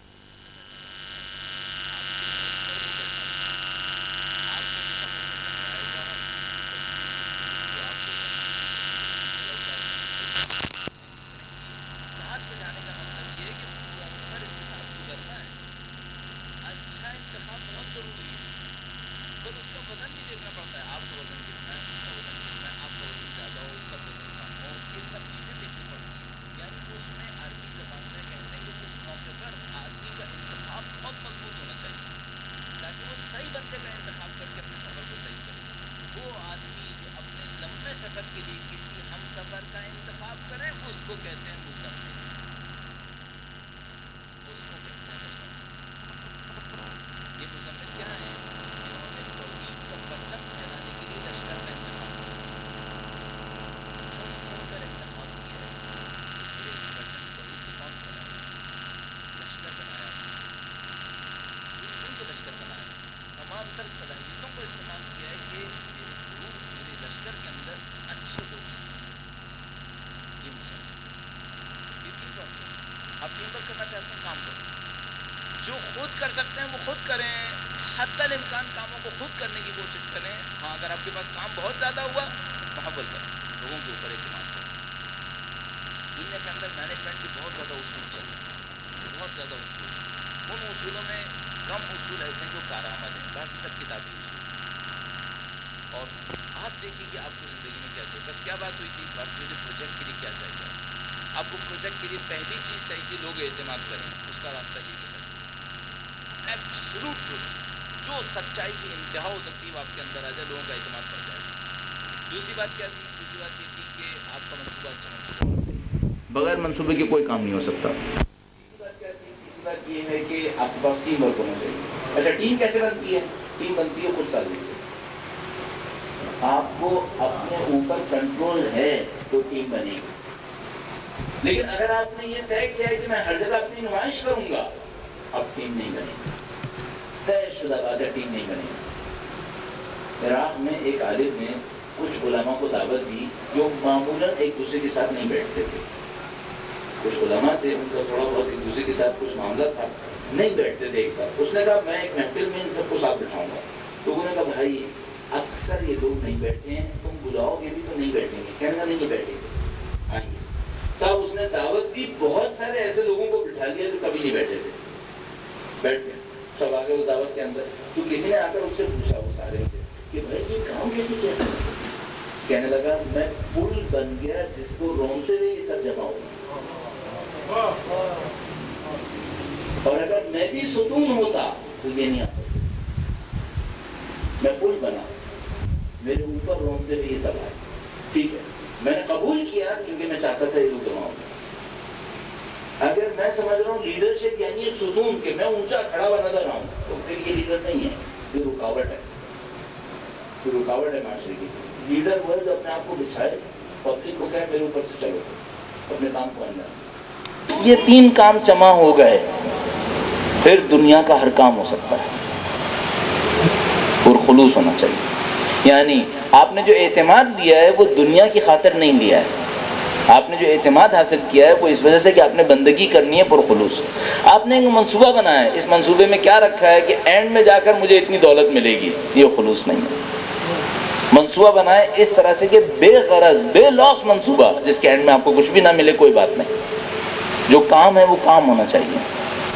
صلاحیتوں کو استعمال کیا ہے کہ میرے لشکر کے اندر اچھے لوگ ہیں. یہ مسئلہ یہ ٹیم ورک ہے. آپ ٹیم ورک کرنا چاہتے ہیں، کام کریں. جو خود کر سکتے ہیں وہ خود کریں. حتی الامکان کاموں کو خود کرنے کی کوشش کریں. ہاں اگر آپ کے پاس کام بہت زیادہ ہوا محبت کریں، لوگوں کے اوپر اعتماد کریں. دنیا کے اندر مینجمنٹ کی بہت زیادہ اصول چل رہے ہیں، بہت زیادہ اصول. ان اصولوں میں کم اصول ایسے ہیں جو کارآمد ہیں، باقی سب کتابی اصول. اور آپ دیکھیے کہ آپ کو زندگی میں کیا چاہیے. بس کیا بات ہوئی تھی، بات ہوئی تھی پروجیکٹ کے لیے کیا چاہیے. آپ کو پروجیکٹ کے لیے پہلی چیز چاہیے کہ لوگ اعتماد کریں. اس کا راستہ یہ کہ سر ایبسلوٹ جو سچائی کی انتہا ہو سکتی ہے وہ آپ کے اندر آ جائے، لوگوں کا اعتماد بڑھ جائے. دوسری بات کیا تھی؟ دوسری بات یہ تھی کہ آپ کا منصوبہ اچھا منصوبہ، بغیر منصوبے کے کوئی کام نہیں ہو سکتا. تیسری بات کیا تھی؟ تیسری بات یہ ہے کہ آپ کے پاس ٹیم ورک ہونا چاہیے. اچھا ٹیم کیسے بنتی ہے؟ ٹیم بنتی ہے خود سازی سے. آپ کو اپنے اوپر کنٹرول ہے تو ٹیم بنے گی. لیکن اگر آپ نے یہ طے کیا ہے کہ میں ہر جگہ اپنی نمائش کروں گا، اب ٹیم نہیں بنے گی. طے شدہ بات ہے، ٹیم نہیں بنے گی. عراق میں ایک عالم نے کچھ علماء کو دعوت دی جو معمولاً ایک دوسرے کے ساتھ نہیں بیٹھتے تھے. کچھ علماء تھے ان کا تھوڑا بہت ایک دوسرے کے ساتھ کچھ معاملہ تھا، نہیں بیٹھتے تھے ایک ساتھ. اس نے کہا میں ایک محفل میں ان سب کو ساتھ بٹھاؤں گا. لوگوں نے کہا بھائی اکثر یہ لوگ نہیں بیٹھتے ہیں، تم بلاؤ گے بھی تو نہیں بیٹھیں گے. کہنے کا نہیں بیٹھیں گے، آئیں گے. صاحب اس نے دعوت دی، بہت سارے ایسے لوگوں کو بٹھا لیا جو کبھی نہیں بیٹھے تھے، بیٹھ گئے. سب آ گئے اس دعوت کے اندر. تو کسی نے آ کر اس سے پوچھا وہ سارے سے کہ بھائی یہ کام کیسے کیا؟ کہنے لگا میں پل بن گیا جس کو رومتے ہوئے یہ سب جمع ہوگا، اور اگر میں بھی ستون ہوتا تو یہ نہیں آ سکتا. میں پل بنا، میرے اوپر رومتے ہوئے یہ سب آئے. ٹھیک ہے میں نے قبول کیا کیونکہ میں چاہتا تھا یہ لوگ جمع ہو. اگر میں سمجھ رہا ہوں لیڈرشپ یعنی ستون کہ میں اونچا کھڑا ہوا نظر آؤں تو پھر یہ لیڈر نہیں ہے, یہ رکاوٹ ہے. یہ رکاوٹ ہے معاشرے کی. لیڈر وہ ہے جو اپنے آپ کو بچھائے, پبلک کو کہے میرے اوپر سے چلو, اپنے کام کو انجام. یہ 3 کام جمع ہو گئے پھر دنیا کا ہر کام ہو سکتا ہے. پرخلوص ہونا چاہیے. یعنی آپ نے جو اعتماد لیا ہے وہ دنیا کی خاطر نہیں لیا ہے. آپ نے جو اعتماد حاصل کیا ہے وہ اس وجہ سے کہ آپ نے بندگی کرنی ہے پرخلوص. آپ نے ایک منصوبہ بنایا ہے, اس منصوبے میں کیا رکھا ہے کہ اینڈ میں جا کر مجھے اتنی دولت ملے گی, یہ خلوص نہیں ہے. منصوبہ بنائے اس طرح سے کہ بے غرض بے لاس منصوبہ, جس کے اینڈ میں آپ کو کچھ بھی نہ ملے کوئی بات نہیں. جو کام ہے وہ کام ہونا چاہیے.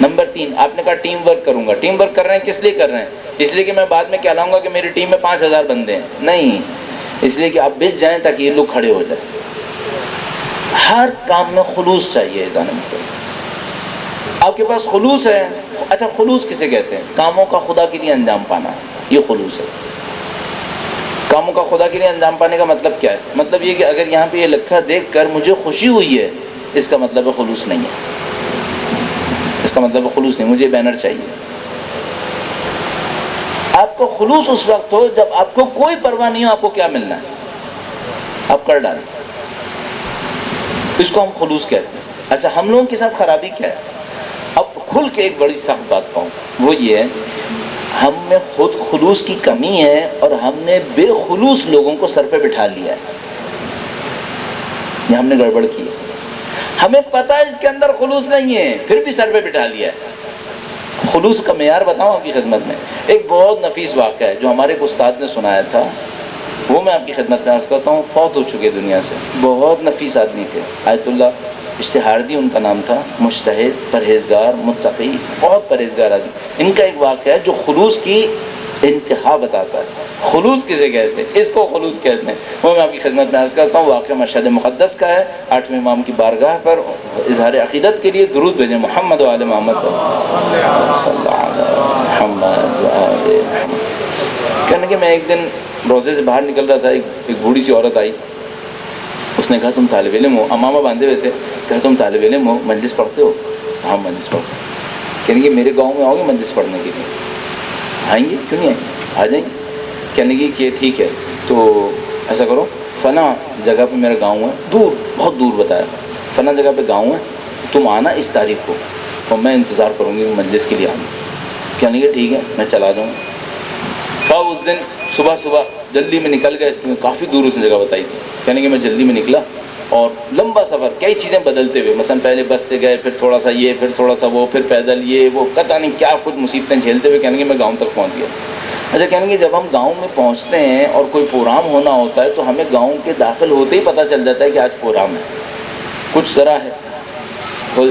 نمبر 3, آپ نے کہا ٹیم ورک کروں گا. ٹیم ورک کر رہے ہیں کس لیے کر رہے ہیں؟ اس لیے کہ میں بعد میں کہلاؤں گا کہ میری ٹیم میں 5000 بندے ہیں. نہیں, اس لیے کہ آپ بچ جائیں تاکہ یہ لوگ کھڑے ہو جائیں. ہر کام میں خلوص چاہیے. آپ کے پاس خلوص ہے. اچھا, خلوص کسے کہتے ہیں؟ کاموں کا خدا کے لیے انجام پانا, یہ خلوص ہے. کاموں کا خدا کے لیے انجام پانے کا مطلب کیا ہے؟ مطلب یہ کہ اگر یہاں پہ یہ لکھا دیکھ کر مجھے خوشی ہوئی ہے, اس کا مطلب ہے خلوص نہیں ہے. اس کا مطلب ہے خلوص نہیں, مجھے بینر چاہیے. آپ کو خلوص اس وقت ہو جب آپ کو کوئی پرواہ نہیں ہو آپ کو کیا ملنا ہے, آپ کر ڈالیں. اس کو ہم خلوص کہتے ہیں. اچھا, ہم لوگوں کے ساتھ خرابی کیا ہے؟ اب کھل کے ایک بڑی سخت بات کہوں, وہ یہ ہے ہم میں خود خلوص کی کمی ہے اور ہم نے بے خلوص لوگوں کو سر پہ بٹھا لیا ہے. یہ ہم نے گڑبڑ کی ہے. ہمیں پتہ ہے اس کے اندر خلوص نہیں ہے, پھر بھی سر پہ بٹھا لیا ہے. خلوص کا معیار بتاؤں آپ کی خدمت میں. ایک بہت نفیس واقعہ ہے جو ہمارے ایک استاد نے سنایا تھا, وہ میں آپ کی خدمت میں عرض کرتا ہوں. فوت ہو چکے دنیا سے, بہت نفیس آدمی تھے. آیت اللہ اشتہاردی ان کا نام تھا, مجتہد, پرہیزگار, متقی, بہت پرہیزگار آدمی. ان کا ایک واقعہ ہے جو خلوص کی انتہا بتاتا ہے. خلوص کسے کہتے ہیں؟ اس کو خلوص کہتے ہیں. وہ میں آپ کی خدمت میں عرض کرتا ہوں. واقعہ مشہد مقدس کا ہے. 8ویں امام کی بارگاہ پر اظہار عقیدت کے لیے درود بھیجیں. محمد و آل محمد صلی اللہ علیہ محمد. کہنے کہ میں ایک دن روزے سے باہر نکل رہا تھا, ایک بوڑھی سی عورت آئی. اس نے کہا تم طالب علم ہو, امامہ باندھے ہوئے تھے. کہا تم طالب علم ہو, مجلس پڑھتے ہو؟ ہاں مجلس پڑھتے. کہنے کہ میرے گاؤں میں آؤ گے مجلس پڑھنے کے لیے؟ آئیں گے, کیوں نہیں آئیں گے, آ جائیں گے. کہنے کی کہ ٹھیک ہے, تو ایسا کرو فلاں جگہ پہ میرا گاؤں ہے, دور, بہت دور بتایا, فلاں جگہ پہ گاؤں ہے, تم آنا اس تاریخ کو, اور میں انتظار کروں گی مجلس کے لیے آنا. کہنے کہ ٹھیک ہے میں چلا جاؤں. اس دن صبح جلدی میں نکل گئے, کافی دور اس نے جگہ بتائی تھی. کہنے کہ میں جلدی میں نکلا اور لمبا سفر, کئی چیزیں بدلتے ہوئے, مثلا پہلے بس سے گئے, پھر تھوڑا سا یہ, پھر تھوڑا سا وہ, پھر پیدل یہ وہ, پتہ نہیں کیا کچھ مصیبتیں جھیلتے ہوئے کہنے کہ میں گاؤں تک پہنچ گیا. اچھا, کہنے کہ جب ہم گاؤں میں پہنچتے ہیں اور کوئی پروگرام ہونا ہوتا ہے تو ہمیں گاؤں کے داخل ہوتے ہی پتہ چل جاتا ہے کہ آج پروگرام ہے, کچھ ذرا ہے,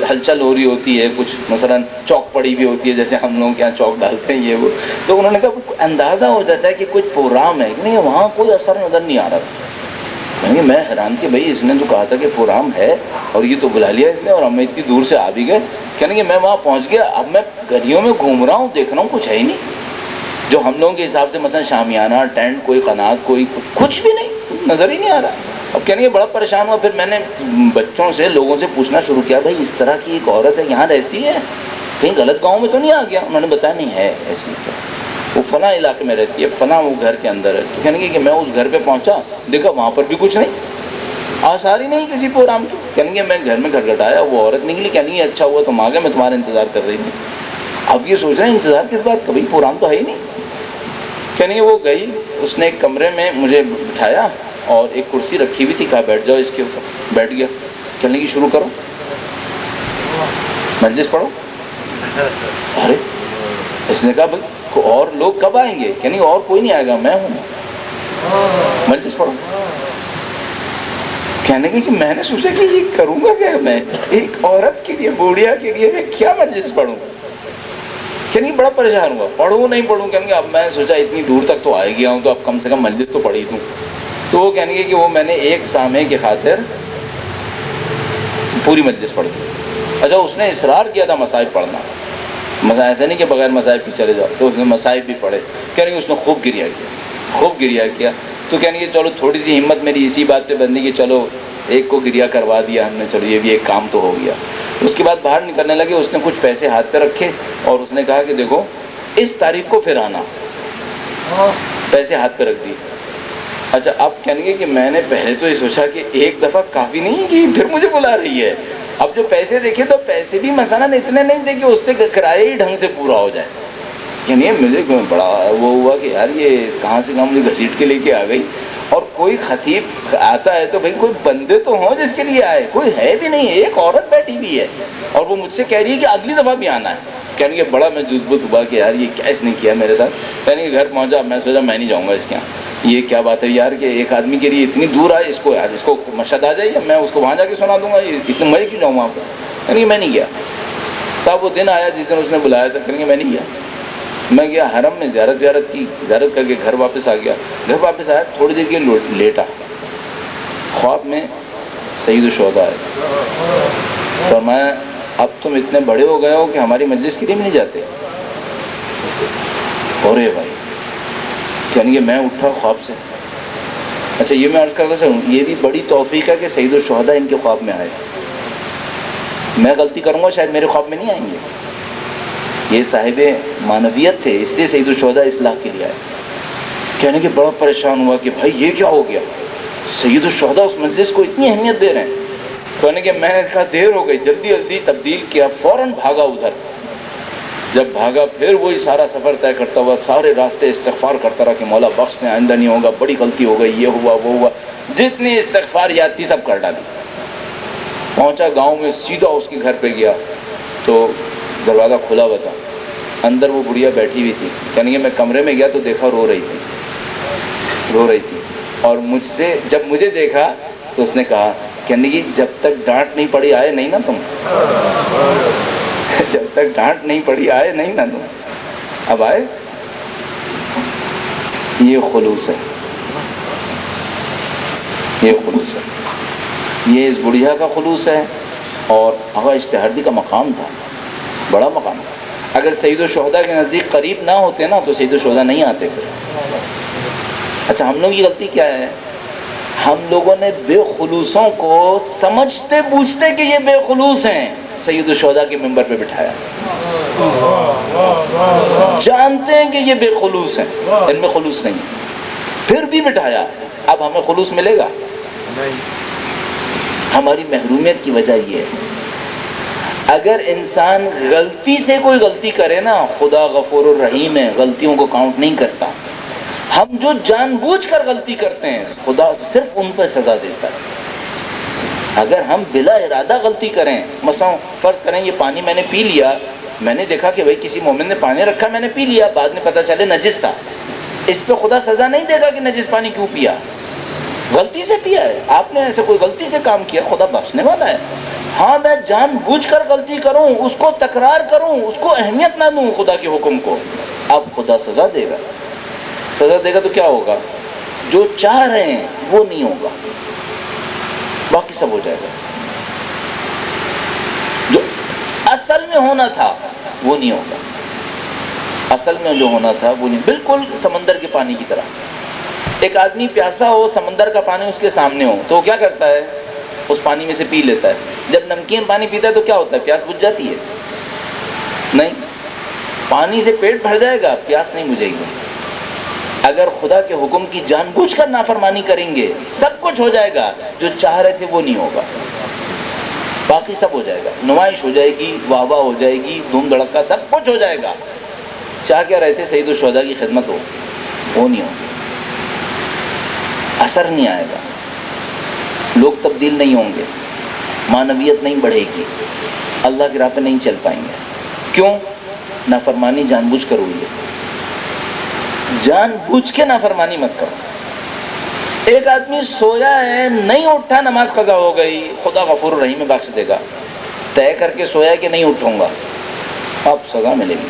ہلچل ہو رہی ہوتی ہے, کچھ مثلا چوک پڑی بھی ہوتی ہے, جیسے ہم لوگ کیا چوک ڈالتے ہیں یہ وہ. تو انہوں نے کہا اندازہ ہو جاتا ہے کہ کچھ پروگرام ہے. نہیں, وہاں کوئی اثر نظر نہیں آ رہا تھا. میں حیران کہ بھائی اس نے تو کہا تھا کہ پروگرام ہے اور یہ تو بلا لیا اس نے, اور ہم اتنی دور سے آ بھی گئے. کہنے کہ میں وہاں پہنچ گیا, اب میں گلیوں میں گھوم رہا ہوں, دیکھ رہا ہوں کچھ ہے ہی نہیں. جو ہم لوگوں کے حساب سے مثلا شامیانہ, ٹینٹ, کوئی قنات, کوئی کچھ بھی نہیں, نظر ہی نہیں آ رہا. اب کہنے کہ بڑا پریشان ہوا. پھر میں نے بچوں سے, لوگوں سے پوچھنا شروع کیا, بھائی اس طرح کی ایک عورت ہے یہاں رہتی ہے, کہیں غلط گاؤں میں تو نہیں آ گیا؟ انہوں نے بتایا نہیں ہے ایسی, وہ فلاں علاقے میں رہتی ہے, فلاں وہ گھر کے اندر ہے. تو کہنے کہ میں اس گھر پہ پہنچا, دیکھا وہاں پر بھی کچھ نہیں, آثار ہی نہیں کسی پروگرام کی. کہنے کہ میں گھر میں گھٹگھٹایا, وہ عورت نکلی. کہنے اچھا ہوا تم آ گئے, میں تمہارا انتظار کر رہی تھی. اب یہ سوچ رہے ہیں انتظار کس بات کا, بھائی پروگرام تو ہے ہی نہیں. کہنے وہ گئی, اس نے ایک کمرے میں مجھے بٹھایا اور ایک کرسی رکھی ہوئی تھی, کہا بیٹھ جاؤ اس کے اوپر. بیٹھ گیا. کہنے کی شروع کرو, مجلس پڑھو. ارے اس نے کہا بھائی اور لوگ کب آئیں گے؟ کہنے اور کوئی نہیں آئے گا, میں ہوں, مجلس پڑھو. کہنے کہ میں نے سوچا کہ یہ کروں گا کیا, میں ایک عورت کے لیے, بوڑھیا کے لیے میں کیا مجلس پڑھوں. کہنے بڑا پریشان ہوا, پڑھوں نہیں پڑھوں. کہنے اب میں سوچا اتنی دور تک تو آئے گیا ہوں تو اب کم سے کم مجلس تو پڑھی دوں. تو وہ کہنے کہ وہ میں نے ایک سامع کی خاطر پوری مجلس پڑھی. اچھا, اس نے اصرار کیا تھا مصائب پڑھنا, ایسا نہیں کہ بغیر مصائب کی چلے جاؤ, تو اس نے مصائب بھی پڑھے. کہنے کہ اس نے خوب گریہ کیا. تو کہنے کہ چلو تھوڑی سی ہمت میری اسی بات پہ بندی کہ چلو ایک کو گریا کروا دیا ہم نے، چلو یہ بھی ایک کام تو ہو گیا. اس کے بعد باہر نکلنے لگے، اس نے کچھ پیسے ہاتھ پہ رکھے اور اس نے کہا کہ دیکھو اس تاریخ کو پھر آنا. پیسے ہاتھ پہ رکھ دیے. اچھا اب کہنے گے کہ میں نے پہلے تو یہ سوچا کہ ایک دفعہ کافی نہیں کہ پھر مجھے بلا رہی ہے. اب جو پیسے دیکھے تو پیسے بھی مثلاً اتنے نہیں تھے کہ اس سے کرایہ ہی ڈھنگ سے پورا ہو جائے. یعنی مجھے بڑا وہ ہوا کہ یار یہ کہاں سے کہاں مجھے گھسیٹ کے لے کے آ گئی. اور کوئی خطیب آتا ہے تو بھائی کوئی بندے تو ہوں جس کے لیے آئے، کوئی ہے بھی نہیں. ایک عورت بیٹھی ہوئی ہے اور وہ مجھ سے کہہ رہی ہے کہ اگلی دفعہ بھی آنا ہے. کہنے کہ بڑا میں جذبت ہوا کہ یار یہ کیا اس نے کیا میرے ساتھ. کہنے کہ گھر پہنچا، میں سوچا میں نہیں جاؤں گا اس کے یہاں. یہ کیا بات ہے یار کہ ایک آدمی کے لیے اتنی دور آئے، اس کو مشہد آ جائے، میں اس کو وہاں جا کے سنا دوں گا، یہ اتنے مزے کیوں جاؤں وہاں پہ. یعنی کہ میں نہیں گیا صاحب. وہ دن آیا جس دن اس نے بلایا تھا، کہیں گے میں نہیں گیا. میں گیا حرم میں زیارت کی، زیارت کر کے گھر واپس آ گیا. گھر واپس آیا، تھوڑی دیر کے لیٹا، خواب میں سید الشہداء ہے. فرمایا اب تم اتنے بڑے ہو گئے ہو کہ ہماری مجلس کے لیے بھی نہیں جاتے. ارے بھائی یعنی کہ میں اٹھا خواب سے. اچھا یہ میں عرض کرتا چلوں، یہ بھی بڑی توفیق ہے کہ سید الشہداء ان کے خواب میں آئے. میں غلطی کروں گا شاید میرے خواب میں نہیں آئیں گے. یہ صاحب معنویت تھے، اس لیے سید الشہداء اصلاح کے لیے آئے. کہنے کہ بڑا پریشان ہوا کہ بھائی یہ کیا ہو گیا، سید الشہداء اس مجلس کو اتنی اہمیت دے رہے ہیں. کہنے کہ میں نے کہا دیر ہو گئی، جلدی جلدی تبدیل کیا، فوراً بھاگا ادھر. جب بھاگا پھر وہی سارا سفر طے کرتا ہوا سارے راستے استغفار کرتا رہا کہ مولا بخش نے، آئندہ نہیں ہوگا، بڑی غلطی ہو گئی، یہ ہوا وہ ہوا. جتنی استغفار یاد تھی سب کر ڈالی. پہنچا گاؤں میں، سیدھا اس کے گھر پہ گیا تو دروازہ کھلا ہوا تھا. اندر وہ بڑھیا بیٹھی ہوئی تھی. کہنے کہ میں کمرے میں گیا تو دیکھا رو رہی تھی. اور مجھ سے جب مجھے دیکھا تو اس نے کہا، کہنے کی جب تک ڈانٹ نہیں پڑی آئے نہیں نا تم. جب تک ڈانٹ نہیں پڑی آئے نہیں نا تم. اب آئے. یہ خلوص ہے، یہ خلوص ہے، یہ اس بڑھیا کا خلوص ہے. اور آغا اشتہاردی کا مقام تھا، بڑا مقام تھا. اگر سید الشہداء کے نزدیک قریب نہ ہوتے نا تو سید الشہداء نہیں آتے پھر. اچھا ہم لوگ کی غلطی کیا ہے، ہم لوگوں نے بے خلوصوں کو سمجھتے بوجھتے کہ یہ بے خلوص ہیں سید الشہداء کے ممبر پہ بٹھایا. جانتے ہیں کہ یہ بے خلوص ہیں، ان میں خلوص نہیں، پھر بھی بٹھایا. اب ہمیں خلوص ملے گا؟ ہماری محرومیت کی وجہ یہ ہے. اگر انسان غلطی سے کوئی غلطی کرے نا، خدا غفور الرحیم ہے، غلطیوں کو کاؤنٹ نہیں کرتا. ہم جو جان بوجھ کر غلطی کرتے ہیں خدا صرف ان پر سزا دیتا ہے. اگر ہم بلا ارادہ غلطی کریں، مثلا فرض کریں یہ پانی میں نے پی لیا، میں نے دیکھا کہ بھائی کسی مومن نے پانی رکھا، میں نے پی لیا، بعد میں پتہ چلے نجس تھا، اس پہ خدا سزا نہیں دے گا کہ نجس پانی کیوں پیا، غلطی سے پیا ہے. آپ نے ایسے کوئی غلطی سے کام کیا، خدا بخشنے والا ہے. ہاں میں جان بوجھ کر غلطی کروں، اس کو تکرار کروں، اس کو اہمیت نہ دوں خدا کے حکم کو، اب خدا سزا دے گا. سزا دے گا تو کیا ہوگا؟ جو چاہ رہے ہیں وہ نہیں ہوگا، باقی سب ہو جائے گا. جو اصل میں ہونا تھا وہ نہیں ہوگا. اصل میں جو ہونا تھا وہ نہیں. بالکل سمندر کے پانی کی طرح. ایک آدمی پیاسا ہو، سمندر کا پانی اس کے سامنے ہو تو وہ کیا کرتا ہے؟ اس پانی میں سے پی لیتا ہے. جب نمکین پانی پیتا ہے تو کیا ہوتا ہے؟ پیاس بجھ جاتی ہے؟ نہیں. پانی سے پیٹ بھر جائے گا، پیاس نہیں بجھے گی. اگر خدا کے حکم کی جان بوجھ کر نافرمانی کریں گے سب کچھ ہو جائے گا، جو چاہ رہے تھے وہ نہیں ہوگا، باقی سب ہو جائے گا. نمائش ہو جائے گی، واہ واہ ہو جائے گی، دھوم دھڑکا سب کچھ ہو جائے گا. چاہ کیا رہے تھے؟ سید الشہداء کی خدمت ہو، وہ نہیں ہوگی، اثر نہیں آئے گا، لوگ تبدیل نہیں ہوں گے، معنویت نہیں بڑھے گی، اللہ کی راہ پہ نہیں چل پائیں گے. کیوں؟ نافرمانی جان بوجھ کر ہوئی ہے. جان بوجھ کے نافرمانی مت کرو. ایک آدمی سویا ہے، نہیں اٹھا، نماز قضا ہو گئی، خدا غفور الرحیم میں بخش دے گا. طے کر کے سویا ہے کہ نہیں اٹھوں گا، اب سزا ملے گی،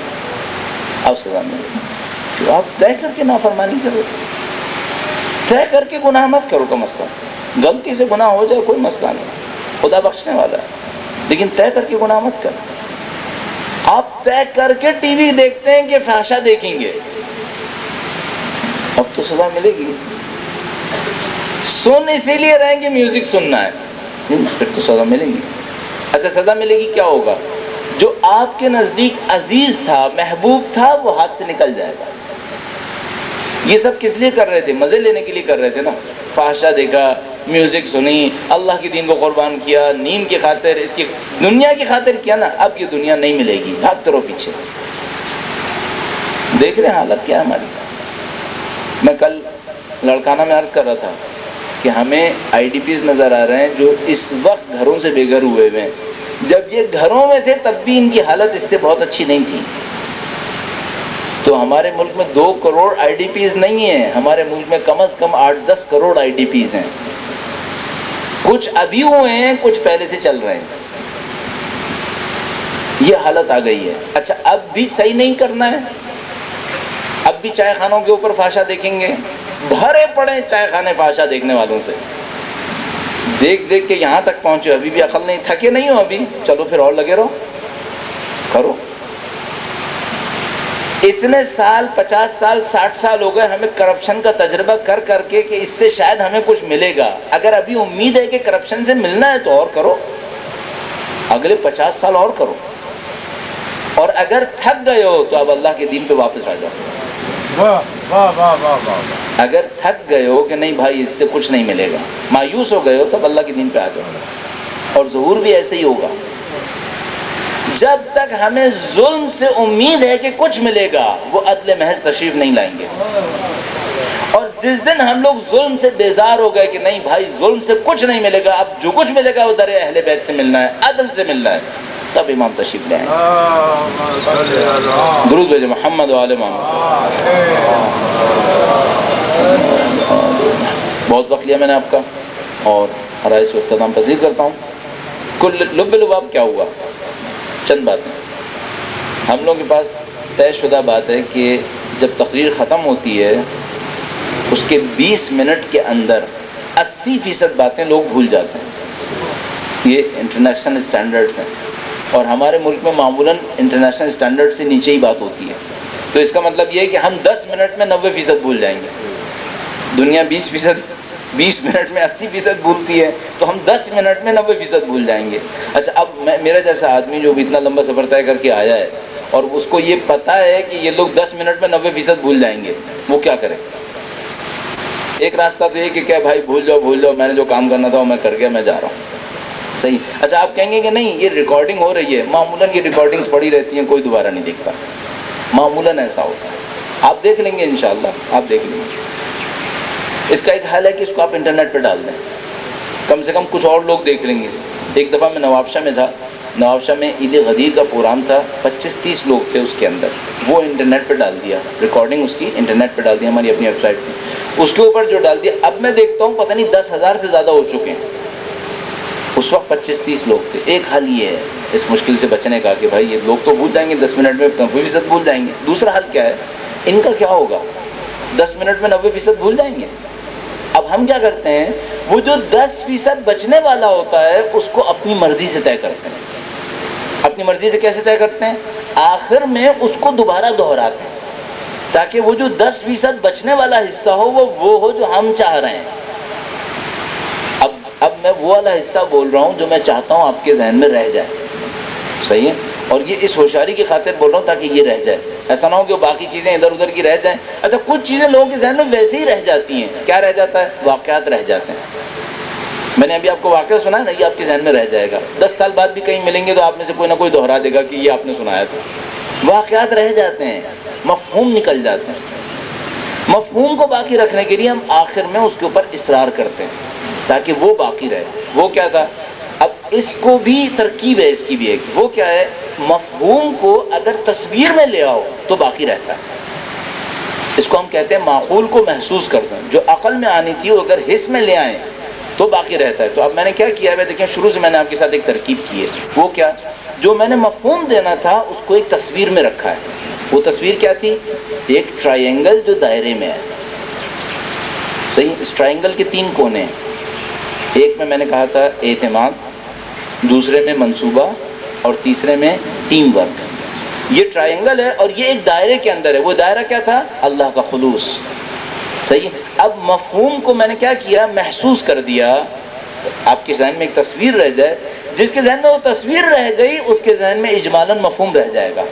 اب سزا ملے گی. آپ طے کر کے نافرمانی کرو، طے کر کے گناہ مت کرو. کا مسئلہ غلطی سے گناہ ہو جائے کوئی مسئلہ نہیں، خدا بخشنے والا ہے، لیکن طے کر کے گناہ مت کرو. آپ طے کر کے ٹی وی دیکھتے ہیں کہ فحشا دیکھیں گے، اب تو سزا ملے گی. سن اسی لیے رہیں کہ میوزک سننا ہے، پھر تو سزا ملے گی۔ اچھا سزا ملے گی، کیا ہوگا؟ جو آپ کے نزدیک عزیز تھا، محبوب تھا، وہ ہاتھ سے نکل جائے گا۔ یہ سب کس لیے کر رہے تھے؟ مزے لینے کے لیے کر رہے تھے نا۔ فحشہ دیکھا، میوزک سنی، اللہ کے دین کو قربان کیا، نیند کی خاطر، اس کی دنیا کی خاطر کیا نا۔ اب یہ دنیا نہیں ملے گی، بھاگتے رہو پیچھے۔ دیکھ رہے ہیں حالت کیا ہے ہماری۔ میں کل لڑکانہ میں عرض کر رہا تھا کہ ہمیں آئی ڈی پیز نظر آ رہے ہیں جو اس وقت گھروں سے بے گھر ہوئے ہوئے ہیں۔ جب یہ گھروں میں تھے تب بھی ان کی حالت اس سے بہت اچھی نہیں تھی۔ تو ہمارے ملک میں 2 کروڑ آئی ڈی پیز نہیں ہیں، ہمارے ملک میں کم از کم 8-10 کروڑ آئی ڈی پیز ہیں۔ کچھ ابھی ہوئے ہیں، کچھ پہلے سے چل رہے ہیں۔ یہ حالت آ گئی ہے۔ اچھا اب بھی صحیح نہیں کرنا ہے؟ اب بھی چائے خانوں کے اوپر فحشہ دیکھیں گے؟ بھرے پڑے چائے خانے فحشہ دیکھنے والوں سے، دیکھ دیکھ کے یہاں تک پہنچے، ابھی بھی عقل نہیں، تھکے نہیں ہو ابھی؟ چلو پھر اور لگے رہو، کرو۔ اتنے سال، 50 سال، 60 سال ہو گئے ہمیں کرپشن کا تجربہ کر کر کے کہ اس سے شاید ہمیں کچھ ملے گا۔ اگر ابھی امید ہے کہ کرپشن سے ملنا ہے تو اور کرو، اگلے 50 سال اور کرو۔ اور اگر تھک گئے ہو تو اب اللہ کے دین پہ واپس آ جاؤ۔ اگر تھک گئے ہو کہ نہیں بھائی اس سے کچھ نہیں ملے گا، مایوس ہو گئے ہو تو اب اللہ کے دین پہ آ جاؤ۔ اور ظہور بھی ایسے ہی ہوگا۔ جب تک ہمیں ظلم سے امید ہے کہ کچھ ملے گا، وہ عدل محض تشریف نہیں لائیں گے۔ اور جس دن ہم لوگ ظلم سے بیزار ہو گئے کہ نہیں بھائی ظلم سے کچھ نہیں ملے گا، اب جو کچھ ملے گا وہ در اہل بیت سے ملنا ہے، عدل سے ملنا ہے، تب امام تشریف لے آئیں۔ درود بھیجے محمد و آل محمد۔ بہت وقت لیا میں نے آپ کا، اور آرائش و اختتام پذیر کرتا ہوں۔ کل لب لباب کیا ہوا؟ چند باتیں ہم لوگوں کے پاس طے شدہ بات ہے کہ جب تقریر ختم ہوتی ہے اس کے 20 منٹ کے اندر 80% باتیں لوگ بھول جاتے ہیں۔ یہ انٹرنیشنل اسٹینڈرڈز ہیں، اور ہمارے ملک میں معمولاً انٹرنیشنل اسٹینڈرڈ سے نیچے ہی بات ہوتی ہے۔ تو اس کا مطلب یہ ہے کہ ہم 10 منٹ میں 90% بھول جائیں گے۔ دنیا 20 منٹ میں 80% بھولتی ہے، تو ہم 10 منٹ میں 90% بھول جائیں گے۔ اچھا اب میرا جیسا آدمی جو اتنا لمبا سفر طے کر کے آیا ہے اور اس کو یہ پتہ ہے کہ یہ لوگ 10 منٹ میں 90% بھول جائیں گے، وہ کیا کرے؟ ایک راستہ تو یہ کہ بھائی بھول جاؤ، میں نے جو کام کرنا تھا وہ میں کر گیا، میں جا رہا ہوں، صحیح۔ اچھا آپ کہیں گے کہ نہیں یہ ریکارڈنگ ہو رہی ہے، معمولاً یہ ریکارڈنگز پڑی رہتی ہیں، کوئی دوبارہ نہیں دیکھتا، معمولاً ایسا ہوتا ہے۔ آپ دیکھ لیں گے انشاءاللہ، آپ دیکھ لیں گے۔ اس کا ایک حل ہے کہ اس کو آپ انٹرنیٹ پہ ڈال دیں، کم سے کم کچھ اور لوگ دیکھ لیں گے۔ ایک دفعہ میں نوابشاہ میں تھا، نوابشاہ میں عید غدیر کا پروگرام تھا، 25-30 لوگ تھے اس کے اندر، وہ انٹرنیٹ پہ ڈال دیا، ریکارڈنگ اس کی انٹرنیٹ پہ ڈال دیا، ہماری اپنی ویب سائٹ تھی، اس کے اوپر جو ڈال دیا۔ اب میں دیکھتا ہوں پتہ نہیں 10,000 سے زیادہ ہو چکے ہیں، اس وقت 25-30 لوگ تھے۔ ایک حل یہ ہے اس مشکل سے بچنے کا کہ بھائی یہ لوگ تو بھول جائیں گے 10 منٹ میں 90% بھول جائیں گے۔ دوسرا حل کیا ہے؟ ان کا کیا ہوگا؟ 10 منٹ میں 90% بھول جائیں گے۔ اب ہم کیا کرتے ہیں، وہ جو 10% بچنے والا ہوتا ہے اس کو اپنی مرضی سے طے کرتے ہیں۔ اپنی مرضی سے کیسے طے کرتے ہیں؟ آخر میں اس کو دوبارہ دہراتے ہیں تاکہ وہ جو 10% بچنے والا حصہ ہو وہ ہو جو ہم چاہ رہے ہیں۔ اب میں وہ والا حصہ بول رہا ہوں جو میں چاہتا ہوں آپ کے ذہن میں رہ جائے، صحیح ہے؟ اور یہ اس ہوشیاری کی خاطر بول رہا ہوں تاکہ یہ رہ جائے، ایسا نہ ہو کہ باقی چیزیں ادھر ادھر کی رہ جائیں۔ اچھا کچھ چیزیں لوگوں کے ذہن میں ویسے ہی رہ جاتی ہیں، کیا رہ جاتا ہے؟ واقعات رہ جاتے ہیں۔ میں نے ابھی آپ کو واقعہ سنا ہے نا، یہ آپ کے ذہن میں رہ جائے گا، 10 سال بعد بھی کہیں ملیں گے تو آپ میں سے کوئی نہ کوئی دہرا دے گا کہ یہ آپ نے سنایا تھا۔ واقعات رہ جاتے ہیں، مفہوم نکل جاتے ہیں۔ مفہوم کو باقی رکھنے کے لیے ہم آخر میں اس کے اوپر اصرار کرتے ہیں تاکہ وہ باقی رہے۔ وہ کیا تھا؟ اب اس کو بھی ترکیب ہے، اس کی بھی ایک، وہ کیا ہے؟ مفہوم کو اگر تصویر میں لے آؤ تو باقی رہتا ہے۔ اس کو ہم کہتے ہیں معقول کو محسوس کرتے ہیں، جو عقل میں آنی تھی وہ اگر حس میں لے آئیں تو باقی رہتا ہے۔ تو اب میں نے کیا کیا ہے، دیکھیں شروع سے میں نے آپ کے ساتھ ایک ترکیب کی ہے۔ وہ کیا؟ جو میں نے مفہوم دینا تھا اس کو ایک تصویر میں رکھا ہے۔ وہ تصویر کیا تھی؟ ایک ٹرائنگل جو دائرے میں ہے، صحیح؟ اس ٹرائنگل کے 3 کونے ہیں، ایک میں نے کہا تھا اعتماد، دوسرے میں منصوبہ، اور تیسرے میں ٹیم ورک۔ یہ ٹرائنگل ہے اور یہ ایک دائرے کے اندر ہے۔ وہ دائرہ کیا تھا؟ اللہ کا خلوص۔ صحیح. اب مفہوم کو میں نے کیا کیا، محسوس کر دیا. آپ کے ذہن میں ایک تصویر رہ جائے، جس کے ذہن میں وہ تصویر رہ گئی اس کے ذہن میں اجمالاً مفہوم رہ جائے گا،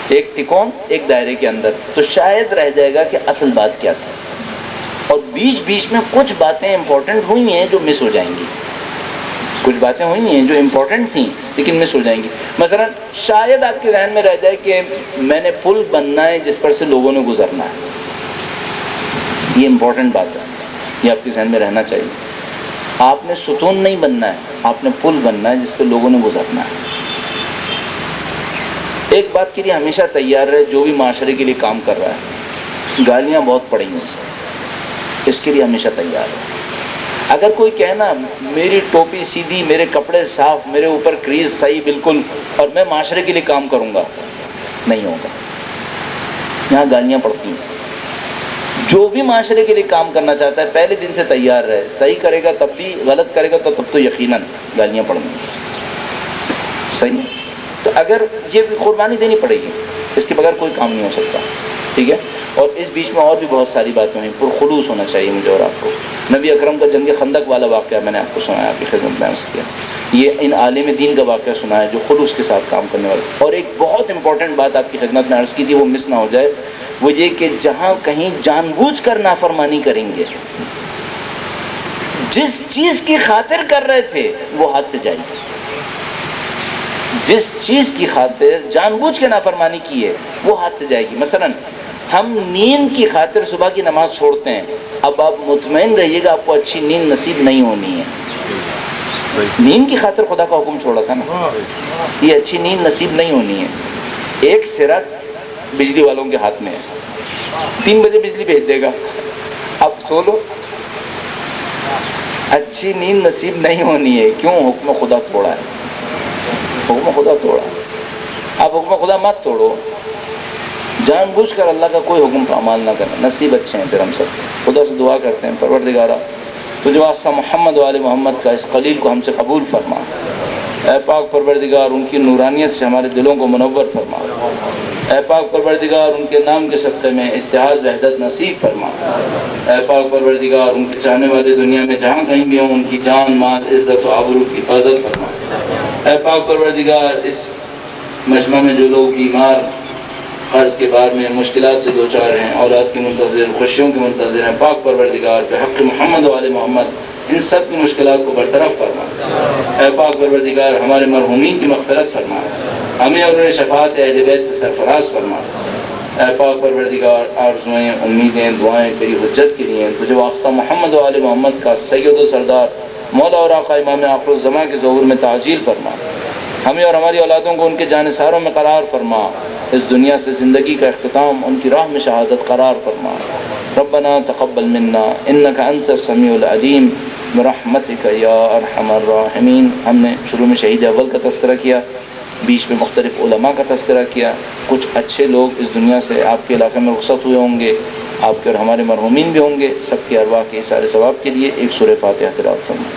ایک تکون ایک دائرے کے اندر. تو شاید رہ جائے گا کہ اصل بات کیا تھی. اور بیچ بیچ میں کچھ باتیں امپورٹنٹ ہوئی ہیں جو مس ہو جائیں گی، کچھ باتیں ہوئی ہیں جو امپورٹنٹ تھیں لیکن مس ہو جائیں گی. مثلا شاید آپ کے ذہن میں رہ جائے کہ میں نے پل بننا ہے جس پر سے لوگوں نے گزرنا ہے. یہ امپورٹنٹ بات ہے، یہ آپ کے ذہن میں رہنا چاہیے. آپ نے ستون نہیں بننا ہے، آپ نے پل بننا ہے جس پہ لوگوں نے گزرنا ہے. ایک بات کے لیے ہمیشہ تیار رہے، جو بھی معاشرے کے لیے کام کر رہا ہے، گالیاں بہت پڑیں گی، اس کے لیے ہمیشہ تیار ہے. اگر کوئی کہنا میری ٹوپی سیدھی، میرے کپڑے صاف، میرے اوپر کریز صحیح بالکل، اور میں معاشرے کے لیے کام کروں گا، نہیں ہوگا. یہاں گالیاں پڑتی ہیں. جو بھی معاشرے کے لیے کام کرنا چاہتا ہے پہلے دن سے تیار رہے، صحیح کرے گا تب بھی، غلط کرے گا تو تب تو یقیناً گالیاں پڑیں گی. صحیح. تو اگر یہ بھی قربانی دینی پڑے گی، اس کے بغیر کوئی کام نہیں ہو سکتا. ٹھیک ہے. اور اس بیچ میں اور بھی بہت ساری باتیں ہیں. پرخلوص ہونا چاہیے مجھے اور آپ کو. نبی اکرم کا جنگ خندق والا واقعہ میں نے آپ کو سنایا، آپ کی خدمت میں عرض کیا. یہ ان عالم دین کا واقعہ سنا ہے جو خلوص کے ساتھ کام کرنے والے. اور ایک بہت امپورٹنٹ بات آپ کی خدمت میں عرض کی تھی، وہ مس نہ ہو جائے. وہ یہ کہ جہاں کہیں جان بوجھ کر نافرمانی کریں گے، جس چیز کی خاطر کر رہے تھے وہ ہاتھ سے جائے گی. جس چیز کی خاطر جان بوجھ کے نافرمانی کی ہے وہ ہاتھ سے جائے گی. مثلا ہم نیند کی خاطر صبح کی نماز چھوڑتے ہیں. اب آپ مطمئن رہیے گا آپ کو اچھی نیند نصیب نہیں ہونی ہے. نیند کی خاطر خدا کا حکم چھوڑا تھا نا، یہ اچھی نیند نصیب نہیں ہونی ہے. ایک سرا بجلی والوں کے ہاتھ میں ہے، 3 بجے بجلی بھیج دے گا، اب سو لو. اچھی نیند نصیب نہیں ہونی ہے. کیوں؟ حکم خدا توڑا ہے. حکم خدا توڑا. آپ حکم خدا مت توڑو. جان بوجھ کر اللہ کا کوئی حکم پامال نہ کرنا. نصیب اچھے ہیں پھر ہم سب. خدا سے دعا کرتے ہیں پروردگارا تو جو واسطہ محمد و آل محمد کا اس خلیل کو ہم سے قبول فرما. اے پاک پروردگار ان کی نورانیت سے ہمارے دلوں کو منور فرما. اے پاک پروردگار ان کے نام کے صدقے میں اتحاد وحدت نصیب فرما. اے پاک پروردگار ان کے چاہنے والے دنیا میں جہاں کہیں بھی ہوں ان کی جان مال عزت و آبرو کی حفاظت فرما. اے پاک پروردگار اس مجمع میں جو لوگ بیمار، قرض کے بار میں مشکلات سے دوچار ہیں، اولاد کی منتظر، خوشیوں کے منتظر ہیں، پاک پروردگار پہ حق محمد و آل محمد ان سب کی مشکلات کو برطرف فرما. اے پاک پروردگار ہمارے مرحومین کی مغفرت فرما. ہمیں اور انہیں شفاعت اہل بیت سے سرفراز فرما. اے پاک پروردگار آرزوئیں، امیدیں، دعائیں تیری حجت کے لیے تجھے واسطہ محمد و آل محمد کا سید و سردار مولا اور آقا امام آخر الزماں کے ظہور میں تعجیل فرما. ہمیں اور ہماری اولادوں کو ان کے جانثاروں میں قرار فرما. اس دنیا سے زندگی کا اختتام ان کی راہ میں شہادت قرار فرما. ربنا تقبل منا انك انت السمیع العلیم برحمتک یا ارحم الراحمین. ہم نے شروع میں شہید اول کا تذکرہ کیا، بیچ میں مختلف علماء کا تذکرہ کیا. کچھ اچھے لوگ اس دنیا سے آپ کے علاقے میں رخصت ہوئے ہوں گے، آپ کے اور ہمارے مرحومین بھی ہوں گے. سب کے ارواح کے سارے ثواب کے لیے ایک سورہ فاتحہ تلاوت فرمائیں.